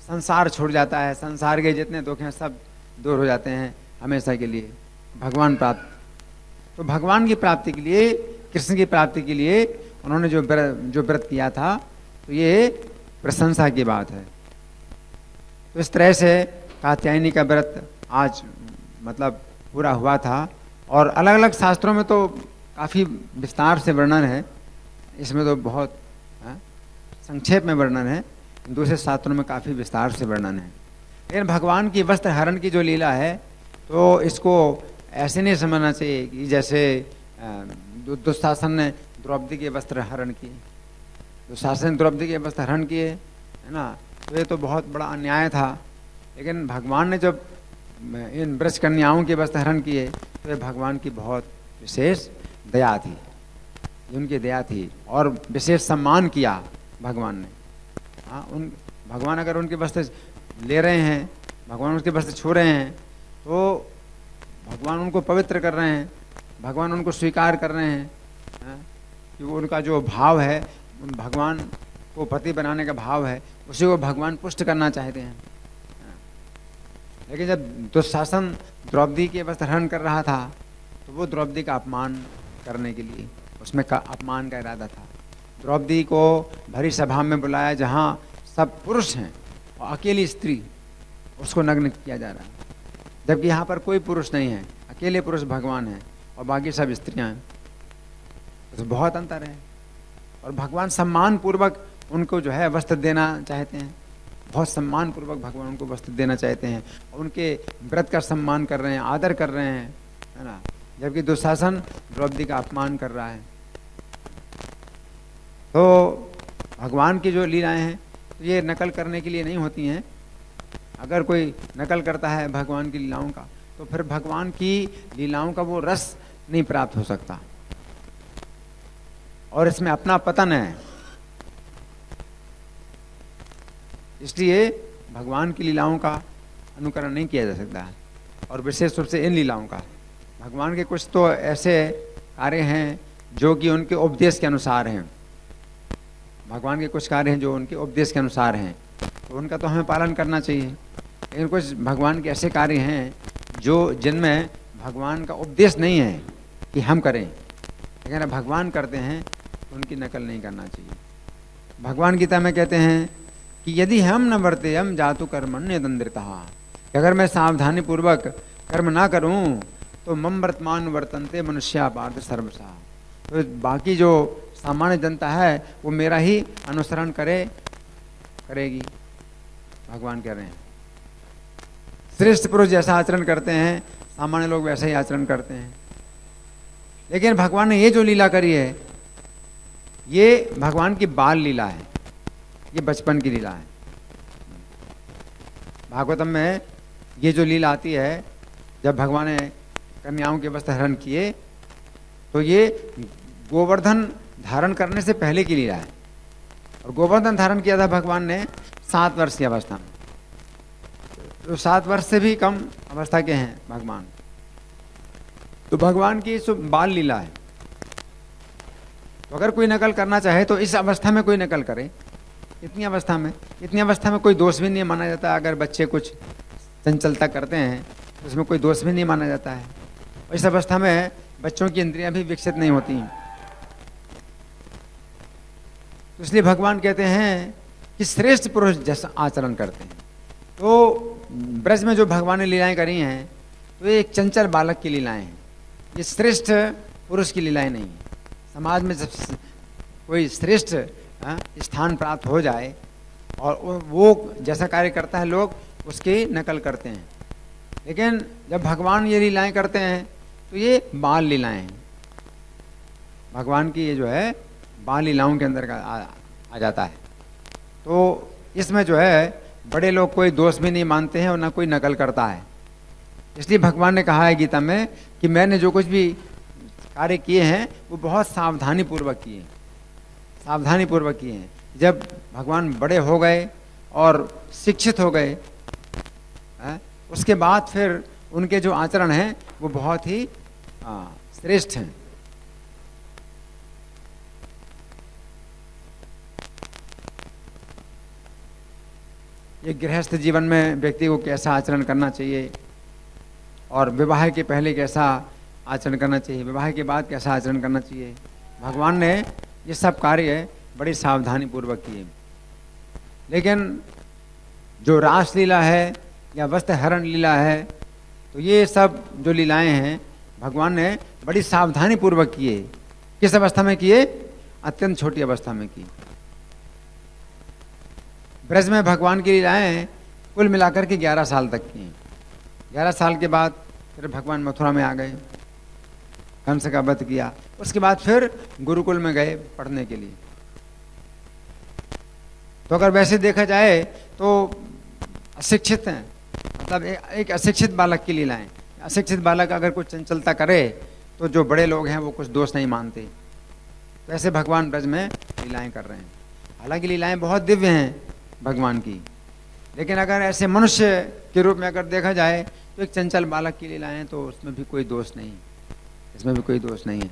संसार छूट जाता है। संसार के जितने दुख हैं सब दूर हो जाते हैं हमेशा के लिए, भगवान प्राप्त। तो भगवान की प्राप्ति के लिए, कृष्ण की प्राप्ति के लिए उन्होंने जो व्रत किया था, तो ये प्रशंसा की बात है। तो इस तरह से कात्यायनी का व्रत आज मतलब पूरा हुआ था। और अलग अलग शास्त्रों में तो काफ़ी विस्तार से वर्णन है, इसमें तो बहुत संक्षेप में वर्णन है, दूसरे शास्त्रों में काफ़ी विस्तार से वर्णन है। लेकिन भगवान की वस्त्र हरण की जो लीला है, तो इसको ऐसे नहीं समझना चाहिए कि जैसे दुशासन ने द्रौपदी के वस्त्र हरण किए। दुशासन ने द्रौपदी के वस्त्र हरण किए, है ना, तो ये तो बहुत बड़ा अन्याय था। लेकिन भगवान ने जब इन ब्रज कन्याओं के वस्त्र हरण किए, तो ये भगवान की बहुत विशेष दया थी, उनकी दया थी और विशेष सम्मान किया भगवान ने। भगवान अगर उनके वस्त्र ले रहे हैं, भगवान उसके वस्त्र छू रहे हैं, तो भगवान उनको पवित्र कर रहे हैं, भगवान उनको स्वीकार कर रहे हैं। कि वो उनका जो भाव है, भगवान को पति बनाने का भाव है, उसी को भगवान पुष्ट करना चाहते हैं। लेकिन जब दुशासन द्रौपदी के वस्त्र हरण कर रहा था, तो वो द्रौपदी का अपमान करने के लिए, उसमें अपमान का इरादा था। द्रौपदी को भरी सभा में बुलाया जहाँ सब पुरुष हैं और अकेली स्त्री, उसको नग्न किया जा रहा है, जबकि यहाँ पर कोई पुरुष नहीं है, अकेले पुरुष भगवान हैं और बाकी सब स्त्रियाँ हैं। तो बहुत अंतर है। और भगवान सम्मान पूर्वक उनको जो है वस्त्र देना चाहते हैं, बहुत सम्मान पूर्वक भगवान उनको वस्त्र देना चाहते हैं और उनके व्रत का सम्मान कर रहे हैं, आदर कर रहे हैं, है ना। जबकि दुशासन द्रौपदी का अपमान कर रहा है। तो भगवान की जो लीलाएं हैं, तो ये नकल करने के लिए नहीं होती हैं। अगर कोई नकल करता है भगवान की लीलाओं का, तो फिर भगवान की लीलाओं का वो रस नहीं प्राप्त हो सकता और इसमें अपना पतन है। इसलिए भगवान की लीलाओं का अनुकरण नहीं किया जा सकता है, और विशेष रूप से इन लीलाओं का। भगवान के कुछ तो ऐसे कार्य हैं जो कि उनके उपदेश के अनुसार हैं। भगवान के कुछ कार्य हैं जो उनके उपदेश के अनुसार हैं, तो उनका तो हमें पालन करना चाहिए। लेकिन कुछ भगवान के ऐसे कार्य हैं जो जिनमें भगवान का उपदेश नहीं है कि हम करें, लेकिन भगवान करते हैं तो उनकी नकल नहीं करना चाहिए। भगवान गीता में कहते हैं कि यदि हम न वर्ते हम जातु कर्मण्य दंद्रितः, अगर मैं सावधानी पूर्वक कर्म ना करूं तो मम वर्तमान वर्तन्ते मनुष्या पार्थ सर्वसा। तो बाकी जो सामान्य जनता है वो मेरा ही अनुसरण करेगी। भगवान कह रहे हैं श्रेष्ठ पुरुष जैसा आचरण करते हैं, सामान्य लोग वैसे ही आचरण करते हैं। लेकिन भगवान ने ये जो लीला करी है, ये भगवान की बाल लीला है, ये बचपन की लीला है। भागवतम में ये जो लीला आती है, जब भगवान ने कन्याओं के वस्त्र हरण किए, तो ये गोवर्धन धारण करने से पहले की लीला है। और गोवर्धन धारण किया था भगवान ने 7 वर्ष की अवस्था में। तो 7 वर्ष से भी कम अवस्था के हैं भगवान। तो भगवान की बाल लीला है। तो अगर कोई नकल करना चाहे तो इस अवस्था में कोई नकल करे। इतनी अवस्था में कोई दोष भी नहीं माना जाता। अगर बच्चे कुछ चंचलता करते हैं तो उसमें कोई दोष भी नहीं माना जाता है। और इस अवस्था में बच्चों की इंद्रियां भी विकसित नहीं होती हैं। तो इसलिए भगवान कहते हैं कि श्रेष्ठ पुरुष जैसा आचरण करते हैं। तो ब्रज में जो भगवान ने लीलाएं करी हैं, तो ये एक चंचल बालक की लीलाएं हैं। ये श्रेष्ठ पुरुष की लीलाएं नहीं है। समाज में जब कोई श्रेष्ठ स्थान प्राप्त हो जाए और वो जैसा कार्य करता है, लोग उसकी नकल करते हैं। लेकिन जब भगवान ये लीलाएं करते हैं तो ये बाल लीलाएं हैं। भगवान की ये जो है बाल लीलाओं के अंदर आ जाता है। तो इसमें जो है बड़े लोग कोई दोष भी नहीं मानते हैं और ना कोई नकल करता है। इसलिए भगवान ने कहा है गीता में कि मैंने जो कुछ भी कार्य किए हैं वो बहुत सावधानी पूर्वक किए हैं। जब भगवान बड़े हो गए और शिक्षित हो गए, उसके बाद फिर उनके जो आचरण हैं वो बहुत ही श्रेष्ठ हैं। ये गृहस्थ जीवन में व्यक्ति को कैसा आचरण करना चाहिए और विवाह के पहले कैसा आचरण करना चाहिए, विवाह के बाद कैसा आचरण करना चाहिए, भगवान ने ये सब कार्य बड़ी सावधानी पूर्वक किए। लेकिन जो रासलीला है या वस्त्र हरण लीला है, तो ये सब जो लीलाएं हैं भगवान ने बड़ी सावधानी पूर्वक किए। किस अवस्था में किए? अत्यंत छोटी अवस्था में की। ब्रज में भगवान की लीलाएं कुल मिलाकर के 11 साल तक की। 11 साल के बाद फिर भगवान मथुरा में आ गए, कंस का वध किया। उसके बाद फिर गुरुकुल में गए पढ़ने के लिए। तो अगर वैसे देखा जाए तो अशिक्षित हैं, मतलब एक अशिक्षित बालक की लीलाएं। अशिक्षित बालक अगर कुछ चंचलता करे तो जो बड़े लोग हैं वो कुछ दोष नहीं मानते। तो ऐसे भगवान ब्रज में लीलाएं कर रहे हैं। हालांकि लीलाएं बहुत दिव्य हैं भगवान की, लेकिन अगर ऐसे मनुष्य के रूप में अगर देखा जाए तो एक चंचल बालक की लीलाएं, तो उसमें भी कोई दोष नहीं, इसमें भी कोई दोष नहीं है।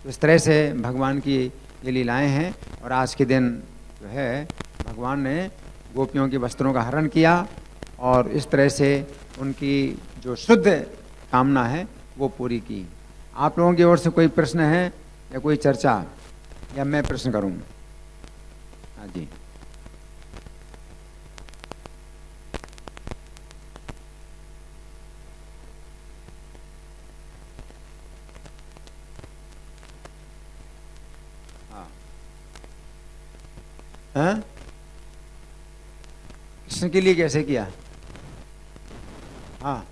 तो इस तरह से भगवान की ये लीलाएं हैं। और आज के दिन जो है भगवान ने गोपियों के वस्त्रों का हरण किया और इस तरह से उनकी जो शुद्ध कामना है वो पूरी की। आप लोगों की ओर से कोई प्रश्न है या कोई चर्चा, या मैं प्रश्न करूं? हाँ जी। हाँ, कृष्ण के लिए कैसे किया? हाँ,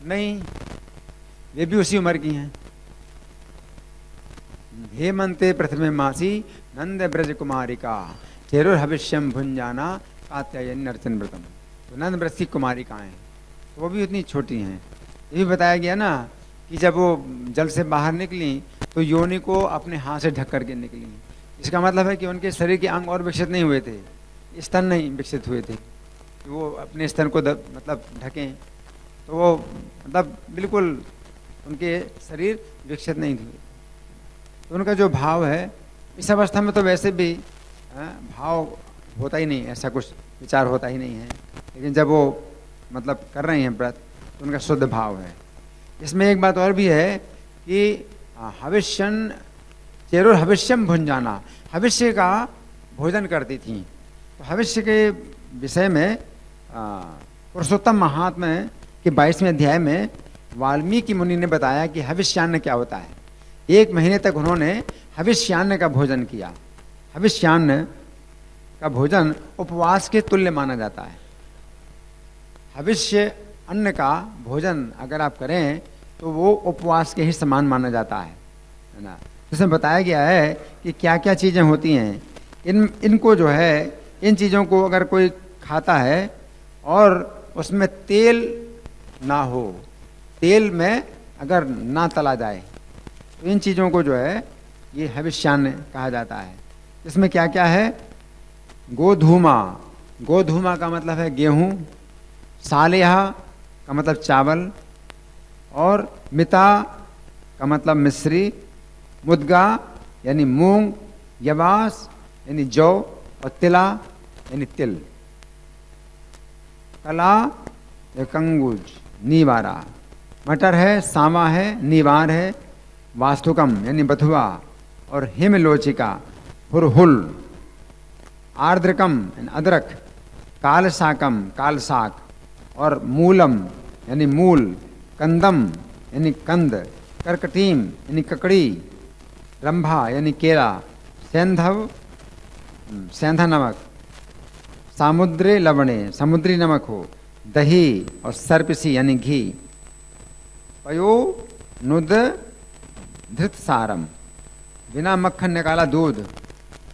नहीं, वे भी उसी उम्र की हैं। हेमंते प्रथमे मासी नंद ब्रज कुमारिका चेरुर्हविष्यम भुंजाना कात्यायनी अर्चन व्रतम। तो नंद ब्रज की कुमारिकाएं, तो वो भी उतनी छोटी हैं। ये भी बताया गया ना कि जब वो जल से बाहर निकली तो योनि को अपने हाथ से ढक करके निकली। इसका मतलब है कि उनके शरीर के अंग और विकसित नहीं हुए थे, स्तन नहीं विकसित हुए थे, तो वो अपने स्तन को मतलब ढकें, तो वो मतलब बिल्कुल उनके शरीर विकसित नहीं हुए। तो उनका जो भाव है इस अवस्था में तो वैसे भी भाव होता ही नहीं, ऐसा कुछ विचार होता ही नहीं है। लेकिन जब वो मतलब कर रहे हैं व्रत तो उनका शुद्ध भाव है। इसमें एक बात और भी है कि हविष्यन चेरुर हविष्यम भुंजाना, हविष्य का भोजन करती थी। तो हविष्य के विषय में पुरुषोत्तम महात्म्य के 22वें अध्याय में वाल्मीकि मुनि ने बताया कि हविष्यान्न क्या होता है। 1 महीने तक उन्होंने हविष्यान्न का भोजन किया। हविष्यान्न का भोजन उपवास के तुल्य माना जाता है। हविष्य अन्न का भोजन अगर आप करें तो वो उपवास के ही समान माना जाता है ना। इसमें बताया गया है कि क्या क्या चीज़ें होती हैं, इनको जो है, इन चीज़ों को अगर कोई खाता है और उसमें तेल ना हो, तेल में अगर ना तला जाए, तो इन चीज़ों को जो है ये हविष्यान्न कहा जाता है। इसमें क्या क्या है? गोधूमा, गोधूमा का मतलब है गेहूँ, सालेहा का मतलब चावल, और मिता का मतलब मिश्री, मुद्गा यानी मूंग, यवास यानी जौ, और तिला यानी तिल, कला या कंगूज, नीवारा, मटर है, सावा है, नीवार है, वास्तुकम यानी बथुआ, और हिमलोचिका हुरहुल, आर्द्रकम यानी अदरक, कालसाकम कालसाक, और मूलम यानी मूल, कंदम यानी कंद, करकटीम यानी ककड़ी, रंभा यानी केला, सेंधव सेंधा नमक, सामुद्री लवणे समुद्री नमक हो, दही, और सर्पिसी यानी घी, पयो नुद धृत सारम बिना मक्खन निकाला दूध,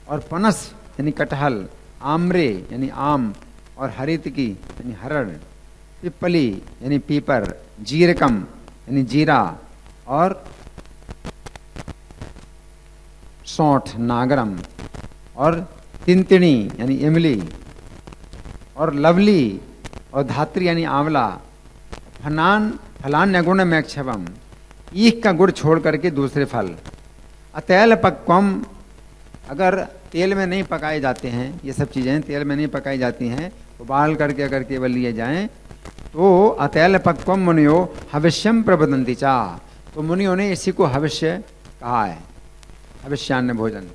और पनस यानी कटहल, आम्रे यानी आम, और हरितकी यानी हरड़, पिपली यानी पीपर, जीरकम यानी जीरा, और सौंठ नागरम, और तिनतिनी यानी इमली, और लवली और धात्री यानी आंवला, फलान्य गुण में क्षवम, ईख का गुड़ छोड़ करके दूसरे फल, अतैल पक्वम, अगर तेल में नहीं पकाए जाते हैं, ये सब चीज़ें तेल में नहीं पकाई जाती हैं, उबाल करके अगर केवल लिए जाएं, तो अतैल पक्वम मुनियो हविष्यम प्रबदंती चा, तो मुनियों ने इसी को हविष्य कहा है, हविष्यान्न भोजन।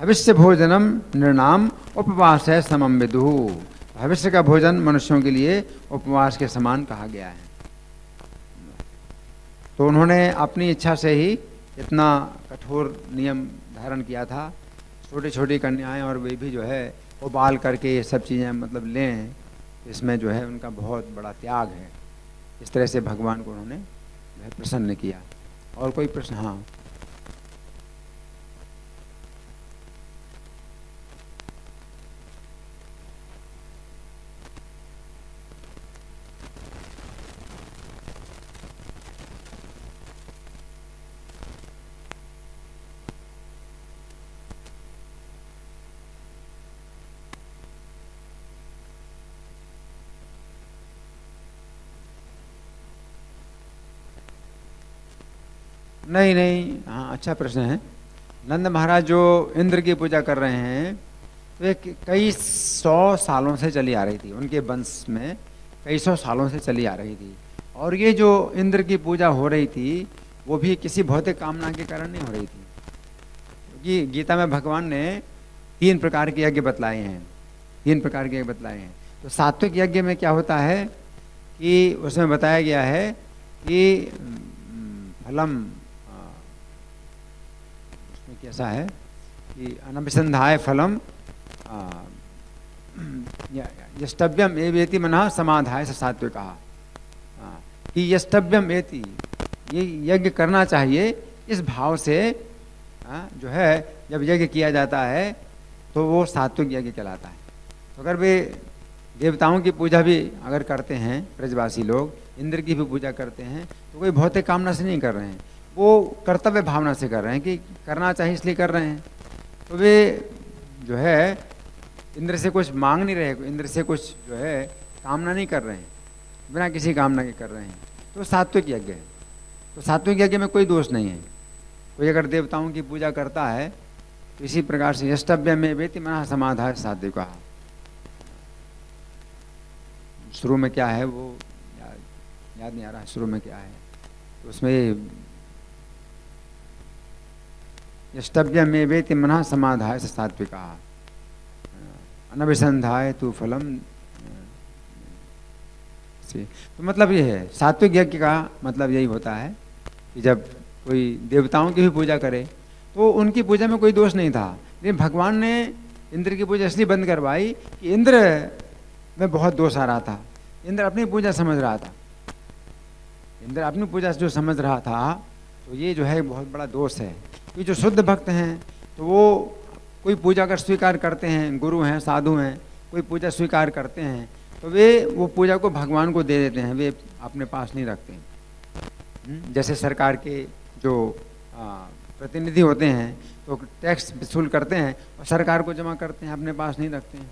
हविष्य भोजनम निर्णाम उपवास है समम विदुः, भविष्य का भोजन मनुष्यों के लिए उपवास के समान कहा गया है। तो उन्होंने अपनी इच्छा से ही इतना कठोर नियम धारण किया था। छोटी छोटी कन्याएं और वे भी जो है उबाल करके ये सब चीज़ें मतलब लें, इसमें जो है उनका बहुत बड़ा त्याग है। इस तरह से भगवान को उन्होंने जो है प्रसन्न किया। और कोई प्रश्न? हाँ, नहीं नहीं, हाँ अच्छा प्रश्न है। नंद महाराज जो इंद्र की पूजा कर रहे हैं, तो ये कई सौ सालों से चली आ रही थी, उनके वंश में कई सौ सालों से चली आ रही थी। और ये जो इंद्र की पूजा हो रही थी, वो भी किसी भौतिक कामना के कारण नहीं हो रही थी, क्योंकि गीता में भगवान ने 3 प्रकार के यज्ञ बतलाए हैं, 3 प्रकार के यज्ञ बतलाए हैं। तो सात्विक यज्ञ में क्या होता है कि उसमें बताया गया है कि फलम, उसमें कैसा है कि अनभिसंधाय फलम यष्टव्यम एवेति मनः समाधाय सात्विकः, कि यष्टव्यम एति, ये यज्ञ करना चाहिए इस भाव से, जो है जब यज्ञ किया जाता है तो वो सात्विक यज्ञ कहलाता है। तो अगर वे देवताओं की पूजा भी अगर करते हैं, ब्रजवासी लोग इंद्र की भी पूजा करते हैं, तो कोई भौतिक कामना से नहीं कर रहे हैं, वो कर्तव्य भावना से कर रहे हैं कि करना चाहिए इसलिए कर रहे हैं। तो वे जो है इंद्र से कुछ मांग नहीं रहे, इंद्र से कुछ जो है कामना नहीं कर रहे हैं, बिना किसी कामना के कर रहे हैं। तो सात्विक यज्ञ है। तो सात्विक यज्ञ में कोई दोष नहीं है। कोई अगर देवताओं की पूजा करता है तो इसी प्रकार से यष्टव्य में वेति मनः समाधाय सात्विकः। शुरू में क्या है वो याद नहीं आ रहा, शुरू में क्या है, तो उसमें यष्टव्य में वेति मनः समाधाय सात्विकः अनभिसंधाय तु फलम से। तो मतलब ये है, सात्विक यज्ञ का मतलब यही होता है कि जब कोई देवताओं की भी पूजा करे तो उनकी पूजा में कोई दोष नहीं था, लेकिन भगवान ने इंद्र की पूजा इसलिए बंद करवाई कि इंद्र में बहुत दोष आ रहा था। इंद्र अपनी पूजा समझ रहा था। इंद्र अपनी पूजा जो समझ रहा था, तो ये जो है बहुत बड़ा दोष है। कि जो शुद्ध भक्त हैं तो वो कोई पूजा अगर स्वीकार करते हैं, गुरु हैं, साधु हैं, कोई पूजा स्वीकार करते हैं, तो वे वो पूजा को भगवान को दे देते हैं, वे अपने पास नहीं रखते हैं। जैसे सरकार के जो प्रतिनिधि होते हैं तो टैक्स वसूल करते हैं और सरकार को जमा करते हैं, अपने पास नहीं रखते हैं।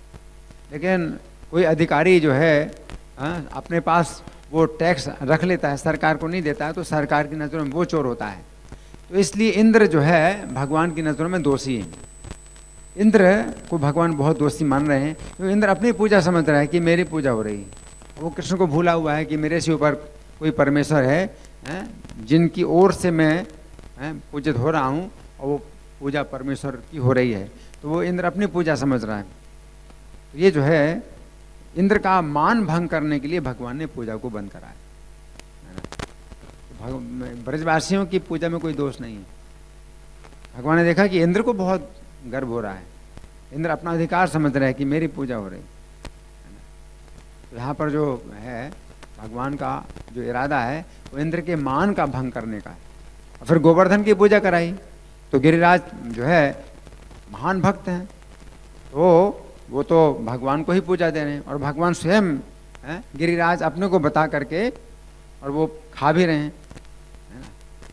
लेकिन कोई अधिकारी जो है अपने पास वो टैक्स रख लेता है, सरकार को नहीं देता है, तो सरकार की नज़रों में वो चोर होता है। तो इसलिए इंद्र जो है भगवान की नज़रों में दोषी है। इंद्र को भगवान बहुत दोषी मान रहे हैं, क्योंकि इंद्र अपनी पूजा समझ रहा है कि मेरी पूजा हो रही है। वो कृष्ण को भूला हुआ है कि मेरे से ऊपर कोई परमेश्वर है, जिनकी ओर से मैं पूजित हो रहा हूँ, और वो पूजा परमेश्वर की हो रही है। तो वो इंद्र अपनी पूजा समझ रहा है। तो ये जो है इंद्र का मान भंग करने के लिए भगवान ने पूजा को बंद करा है ना। ब्रजवासियों की पूजा में कोई दोष नहीं है। भगवान ने देखा कि इंद्र को बहुत गर्व हो रहा है, इंद्र अपना अधिकार समझ रहा है कि मेरी पूजा हो रही है ना। तो यहाँ पर जो है भगवान का जो इरादा है वो इंद्र के मान का भंग करने का है। और फिर गोवर्धन की पूजा कराई, तो गिरिराज जो है महान भक्त हैं, तो वो तो भगवान को ही पूजा दे रहे हैं, और भगवान स्वयं गिरिराज अपने को बता करके और वो खा भी रहे हैं, है ना।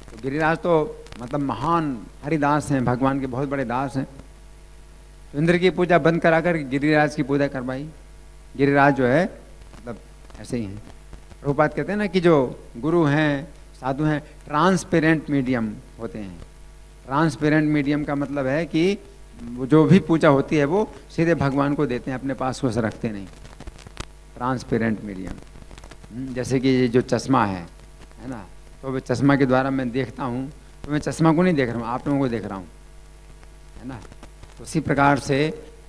तो गिरिराज तो मतलब महान हरिदास हैं, भगवान के बहुत बड़े दास हैं। तो इंद्र की पूजा बंद कराकर गिरिराज की पूजा करवाई। गिरिराज जो है मतलब ऐसे ही हैं। प्रभुपाद कहते हैं ना कि जो गुरु हैं, साधु हैं, ट्रांसपेरेंट मीडियम होते हैं। ट्रांसपेरेंट मीडियम का मतलब है कि जो भी पूजा होती है वो सीधे भगवान को देते हैं, अपने पास कुछ रखते नहीं। ट्रांसपेरेंट मीडियम, जैसे कि ये जो चश्मा है ना, तो वो चश्मा के द्वारा मैं देखता हूँ, तो मैं चश्मा को नहीं देख रहा हूँ, आप लोगों को देख रहा हूँ, है ना। तो उसी प्रकार से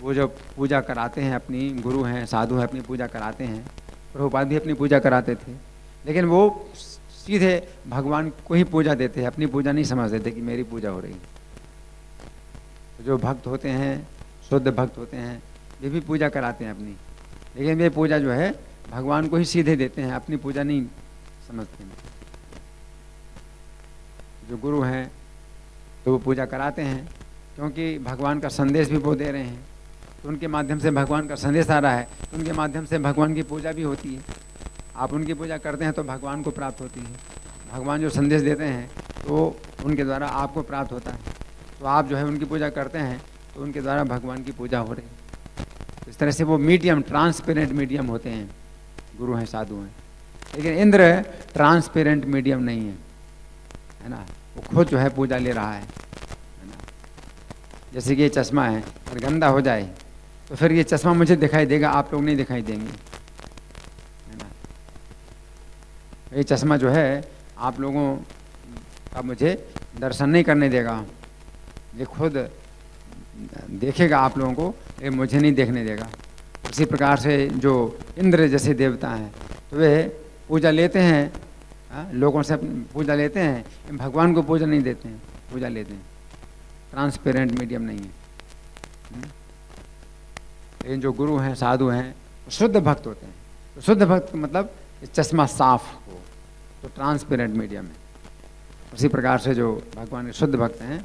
वो जो पूजा कराते हैं, अपनी गुरु हैं, साधु हैं, अपनी पूजा कराते हैं। प्रभुपाद भी अपनी पूजा कराते थे, लेकिन वो सीधे भगवान को ही पूजा देते हैं, अपनी पूजा नहीं समझ देते कि मेरी पूजा हो रही है। तो जो भक्त होते हैं, शुद्ध भक्त होते हैं, वे भी पूजा कराते हैं अपनी, लेकिन वे पूजा जो है भगवान को ही सीधे देते हैं, अपनी पूजा नहीं समझते हैं। जो गुरु हैं तो वो पूजा कराते हैं, क्योंकि भगवान का संदेश भी वो दे रहे हैं, तो उनके माध्यम से भगवान का संदेश आ रहा है, तो उनके माध्यम से भगवान की पूजा भी होती है। आप उनकी पूजा करते हैं तो भगवान को प्राप्त होती है, भगवान जो संदेश देते हैं तो उनके द्वारा आपको प्राप्त होता है। तो आप जो है उनकी पूजा करते हैं तो उनके द्वारा भगवान की पूजा हो रही है। इस तरह से वो मीडियम, ट्रांसपेरेंट मीडियम होते हैं, गुरु हैं, साधु हैं। लेकिन इंद्र ट्रांसपेरेंट मीडियम नहीं है ना। वो खुद जो है पूजा ले रहा है ना। जैसे कि ये चश्मा है, अगर गंदा हो जाए तो फिर ये चश्मा मुझे दिखाई देगा, आप लोग नहीं दिखाई देंगे, है ना। ये चश्मा जो है आप लोगों का मुझे दर्शन नहीं करने देगा, ये खुद देखेगा आप लोगों को, ये मुझे नहीं देखने देगा। उसी प्रकार से जो इंद्र जैसे देवता हैं, तो वे पूजा लेते हैं, लोगों से पूजा लेते हैं, भगवान को पूजा नहीं देते हैं, पूजा लेते हैं। ट्रांसपेरेंट मीडियम नहीं है। लेकिन जो गुरु हैं, साधु हैं, शुद्ध भक्त होते हैं। तो शुद्ध भक्त मतलब चश्मा साफ हो, तो ट्रांसपेरेंट मीडियम है। उसी प्रकार से जो भगवान के शुद्ध भक्त हैं,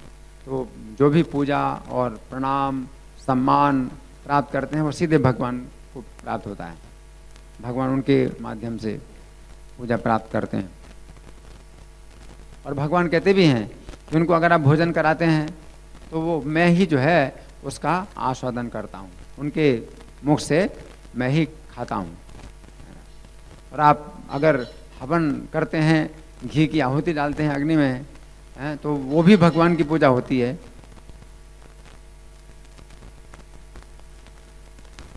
तो जो भी पूजा और प्रणाम, सम्मान प्राप्त करते हैं, वो सीधे भगवान को प्राप्त होता है। भगवान उनके माध्यम से पूजा प्राप्त करते हैं। और भगवान कहते भी हैं कि उनको अगर आप भोजन कराते हैं तो वो मैं ही जो है उसका आस्वादन करता हूँ, उनके मुख से मैं ही खाता हूँ। और आप अगर हवन करते हैं, घी की आहुति डालते हैं अग्नि में, तो वो भी भगवान की पूजा होती है।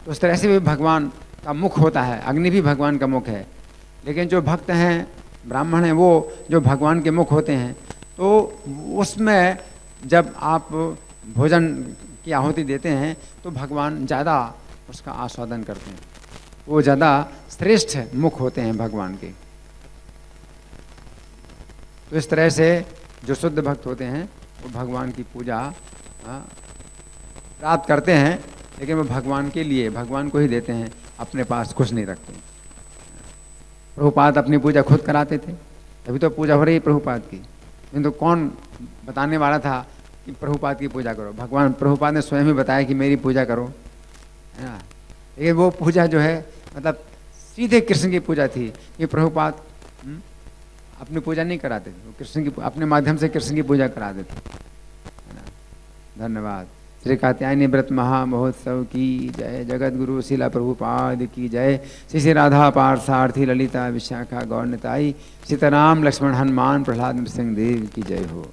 तो उस तरह से भी भगवान का मुख होता है, अग्नि भी भगवान का मुख है। लेकिन जो भक्त हैं, ब्राह्मण हैं, वो जो भगवान के मुख होते हैं, तो उसमें जब आप भोजन की आहुति देते हैं तो भगवान ज़्यादा उसका आस्वादन करते हैं, वो ज़्यादा श्रेष्ठ मुख होते हैं भगवान के। तो इस तरह से जो शुद्ध भक्त होते हैं वो भगवान की पूजा प्राप्त करते हैं, लेकिन वो भगवान के लिए, भगवान को ही देते हैं, अपने पास कुछ नहीं रखते। प्रभुपाद अपनी पूजा खुद कराते थे, तभी तो पूजा हो रही है प्रभुपाद की। नहीं तो कौन बताने वाला था कि प्रभुपाद की पूजा करो? भगवान प्रभुपाद ने स्वयं ही बताया कि मेरी पूजा करो, है ना। लेकिन वो पूजा जो है मतलब सीधे कृष्ण की पूजा थी। ये प्रभुपाद अपनी पूजा नहीं कराते थे, वो कृष्ण की अपने माध्यम से कृष्ण की पूजा कराते थे, है ना। धन्यवाद। श्री कात्यायनी व्रत महामहोत्सव की जय। जगत गुरु शिला प्रभुपाद की जय। श्री श्री राधा पार्थसारथी ललिता विशाखा गौरनिताई सीताराम लक्ष्मण हनुमान प्रहलाद नृसिंह देव की जय हो।